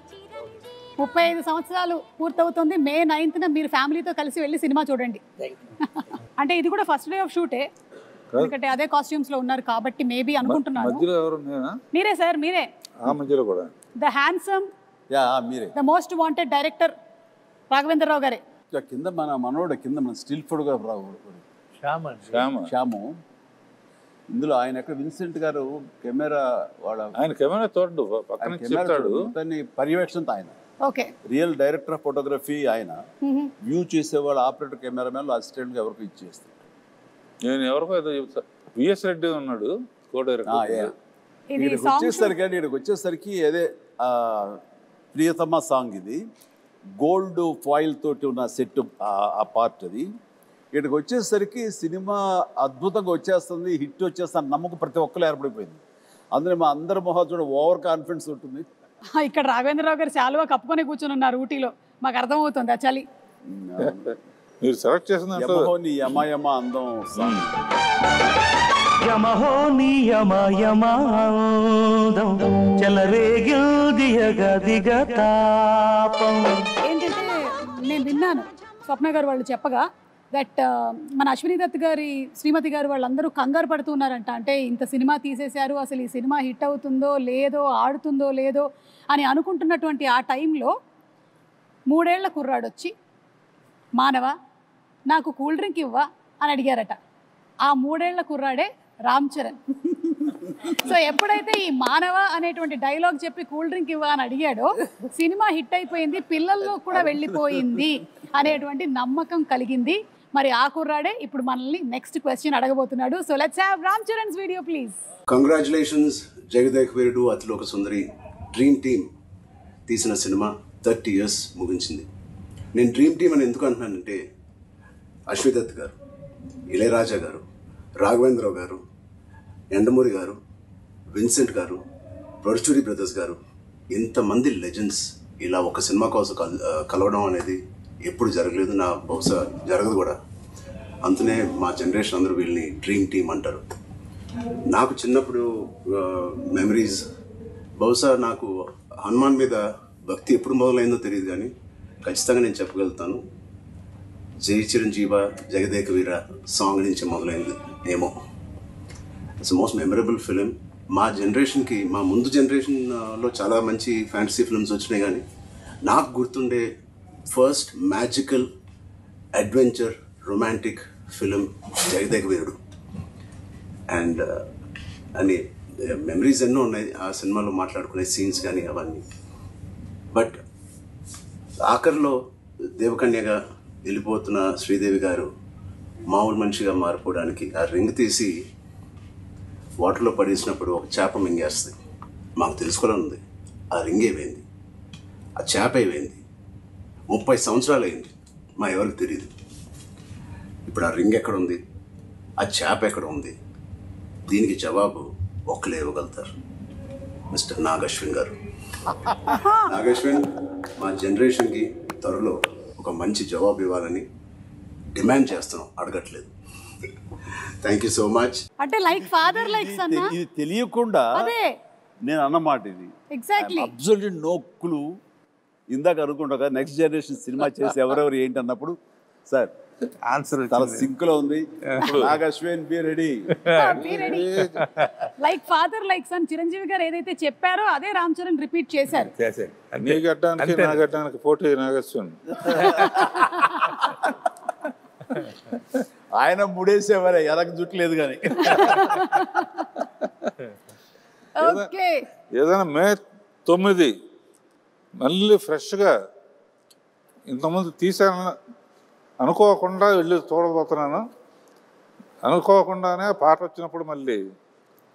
35 సంవత్సరాలు పూర్తవుతుంది. మే 9న మీరు ఫ్యామిలీతో కలిసి వెళ్ళి సినిమా చూడండి. అంటే ఇది కూడా ఫస్ట్ డే ఆఫ్ షూటే, ఎందుకంటే అదే కాస్ట్యూమ్స్ లో ఉన్నారు కాబట్టి మేబీ అనుకుంటున్నాను. మీరే సార్, మీరే. The handsome, the most wanted director Raghavendra Rao గారే. కింద మన మనోడు, కింద మన స్టిల్ ఫోటోగ్రాఫర్ శ్యాము. ఇందులో ఆయన ఎక్కడ విన్సెంట్ గారు కెమెరా ఆయన కెమెరా తోడు పక్కన చెప్తాడు పర్యవేక్షణతో ఆయన okay real director of photography ఆయన వ్యూ చేసేవాళ్ళు ఆపరేటర్ కెమెరామెన్ అసిస్టెంట్ గా ఎవరికి ఇచ్చేస్తారు. నేను ఎవరికో ఏదో చెప్తా విఎస్ రెడ్డి ఉన్నాడు కో డైరెక్టర్. ఇక్కడికి వచ్చేసరికి అదే ప్రియతమ సాంగ్ ఇది గోల్డ్ ఫాయిల్ తోటి ఉన్న సెట్ ఆ పార్ట్ అది. ఇక్కడికి వచ్చేసరికి సినిమా అద్భుతంగా వచ్చేస్తుంది, హిట్ వచ్చేస్తుంది నమ్మకం ప్రతి ఒక్కరు ఏర్పడిపోయింది. అందులో మా అందరి మొహాలు ఓవర్ కాన్ఫిడెన్స్ ఉంటుంది. ఇక్కడ రాఘవేంద్రరావు గారు చాలా కప్పుకొని కూర్చొని ఉన్నారు ఊటీలో, మాకు అర్థమవుతుంది ఆ చలి. మీరు సెలెక్ట్ చేసిన యమయమ అందం సాంగ్ ఏంటంటే నేను విన్నాను స్వప్న గారు వాళ్ళు చెప్పగా దట్ మన అశ్విని దత్ గారి శ్రీమతి గారు వాళ్ళందరూ కంగారు పడుతున్నారంట. అంటే ఇంత సినిమా తీసేశారు, అసలు ఈ సినిమా హిట్ అవుతుందో లేదో ఆడుతుందో లేదో అని అనుకుంటున్నటువంటి ఆ టైంలో 3 ఏళ్ల కుర్రాడు వచ్చి మానవ నాకు కూల్ డ్రింక్ ఇవ్వా అని అడిగారట. ఆ 3 ఏళ్ల కుర్రాడే రామ్ చరణ్. సో ఎప్పుడైతే ఈ మానవ అనేటువంటి డైలాగ్ చెప్పి కూల్ డ్రింక్ ఇవ్వా అని అడిగాడో సినిమా హిట్ అయిపోయింది, పిల్లల్లో కూడా వెళ్ళిపోయింది అనేటువంటి నమ్మకం కలిగింది. మరి ఆ కుర్రాడే ఇప్పుడు మనల్ని నెక్స్ట్ క్వశ్చన్ అడగబోతున్నాడు. So let's have Ram Charan's video please. Congratulations Jagadek Veerudu Athiloka Sundari dream team తీసిన సినిమా 30 years ముగించింది. నేను డ్రీమ్ టీమ్ అని ఎందుకు అంటున్నానంటే అశ్విని దత్ గారు, ఇళయరాజా గారు, రాఘవేంద్రరావు గారు, ఎండమూరి గారు, విన్సెంట్ గారు, పరుచూరి బ్రదర్స్ గారు, ఇంతమంది లెజెండ్స్ ఇలా ఒక సినిమా కోసం కలవడం అనేది ఎప్పుడు జరగలేదు, నా బహుశా జరగదు కూడా. అందునే మా జనరేషన్ అందరూ వీళ్ళని డ్రీమ్ టీమ్ అంటారు. నాకు చిన్నప్పుడు మెమరీస్ బహుశా నాకు హనుమాన్ మీద భక్తి ఎప్పుడు మొదలైందో తెలియదు, కానీ ఖచ్చితంగా నేను చెప్పగలుగుతాను జై చిరంజీవ జగదేక వీర సాంగ్ నుంచి మొదలైంది ఏమో. It's most memorable film. మా జనరేషన్కి, మా ముందు జనరేషన్లో చాలా మంచి ఫ్యాంటసీ ఫిల్మ్స్ వచ్చినాయి, కానీ నాకు గుర్తుండే first magical adventure romantic film Jagadeka Veerudu. And అని మెమరీస్ ఎన్నో ఉన్నాయి ఆ సినిమాలో మాట్లాడుకునే సీన్స్ కానీ అవన్నీ. బట్ ఆఖరిలో దేవకన్యగా వెళ్ళిపోతున్న శ్రీదేవి గారు మామూలు మనిషిగా మారిపోవడానికి ఆ రింగ్ తీసి వాటర్లో పడేసినప్పుడు ఒక చేప మింగేస్తుంది. మాకు తెలుసుకోవాలని ఉంది ఆ రింగ్ ఏమైంది, ఆ చేప ఏమైంది. 30 సంవత్సరాలు అయింది, మా ఎవరికి తెలియదు. ఇప్పుడు ఆ రింగ్ ఎక్కడ ఉంది, ఆ చేప ఎక్కడ ఉంది, దీనికి జవాబు ఒక్కలే ఇవ్వగలుగుతారు, మిస్టర్ నాగశ్విన్ గారు. నాగశ్విన్ మా జనరేషన్కి త్వరలో ఒక మంచి జవాబు ఇవ్వాలని డిమాండ్ చేస్తున్నాం, అడగట్లేదు. Thank you so much. అంటే లైక్ ఫాదర్ లైక్ సన్. ఇది తెలియకుండా నేను అన్నమాట ఇది ఎగ్జాక్ట్లీ అబ్సల్యూట్ నో క్లూ. ఇందాక అనుకుంటా నెక్స్ట్ జనరేషన్ సినిమా చేసి ఎవరెవరు ఏంటి అన్నప్పుడు సార్ ఆన్సర్ చాలా సింక్ లో ఉంది. Nag Ashwin be ready. Like father like son Chiranjeevi గారు ఏదైతే చెప్పారో అదే రామ్ చరణ్ రిపీట్ చేశారు. నీ గడ్డానికి నా గడ్డానికి పోటీ నాగశ్విన్. ఆయన ముడేసేవారే ఎలాగ జుట్లేదు కానీ. ఏదైనా May 9 మళ్ళీ ఫ్రెష్గా ఇంతకుముందు తీసాను అనుకోకుండా వెళ్ళి చూడబోతున్నాను. అనుకోకుండానే పాట వచ్చినప్పుడు మళ్ళీ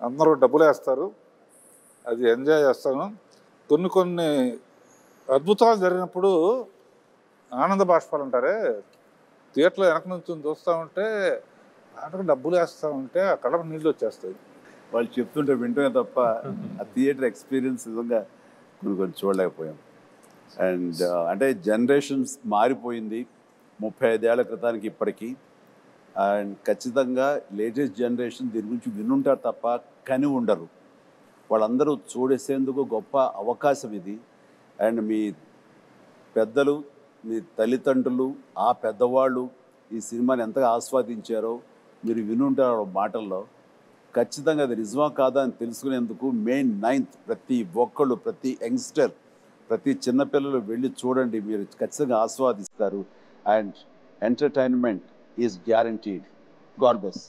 అందరూ డబ్బులు వేస్తారు, అది ఎంజాయ్ చేస్తాను. కొన్ని అద్భుతాలు జరిగినప్పుడు ఆనంద బాష్పాలు అంటారే, థియేటర్లో వెనక నుంచి చూస్తూ ఉంటే ఆటకు డబ్బులు వేస్తూ ఉంటే అక్కడ నీళ్ళు వచ్చేస్తాయి. వాళ్ళు చెప్తుంటే వింటమే తప్ప ఆ థియేటర్ ఎక్స్పీరియన్స్ నిజంగా కొన్ని చూడలేకపోయాం. అండ్ అంటే జనరేషన్స్ మారిపోయింది 35 ఏళ్ల క్రితానికి ఇప్పటికీ. అండ్ ఖచ్చితంగా లేటెస్ట్ జనరేషన్ దీని గురించి వినుంటారు తప్ప కని ఉండరు. వాళ్ళందరూ చూడేసేందుకు గొప్ప అవకాశం ఇది. అండ్ మీ పెద్దలు, మీ తల్లిదండ్రులు, ఆ పెద్దవాళ్ళు ఈ సినిమాని ఎంతగా ఆస్వాదించారో మీరు వినుంటారు మాటల్లో. ఖచ్చితంగా అది నిజమా కాదా అని తెలుసుకునేందుకు May 9 ప్రతి ఒక్కళ్ళు, ప్రతి యంగ్స్టర్, ప్రతి చిన్నపిల్లలు వెళ్ళి చూడండి, మీరు ఖచ్చితంగా ఆస్వాదిస్తారు. And entertainment is guaranteed. God bless.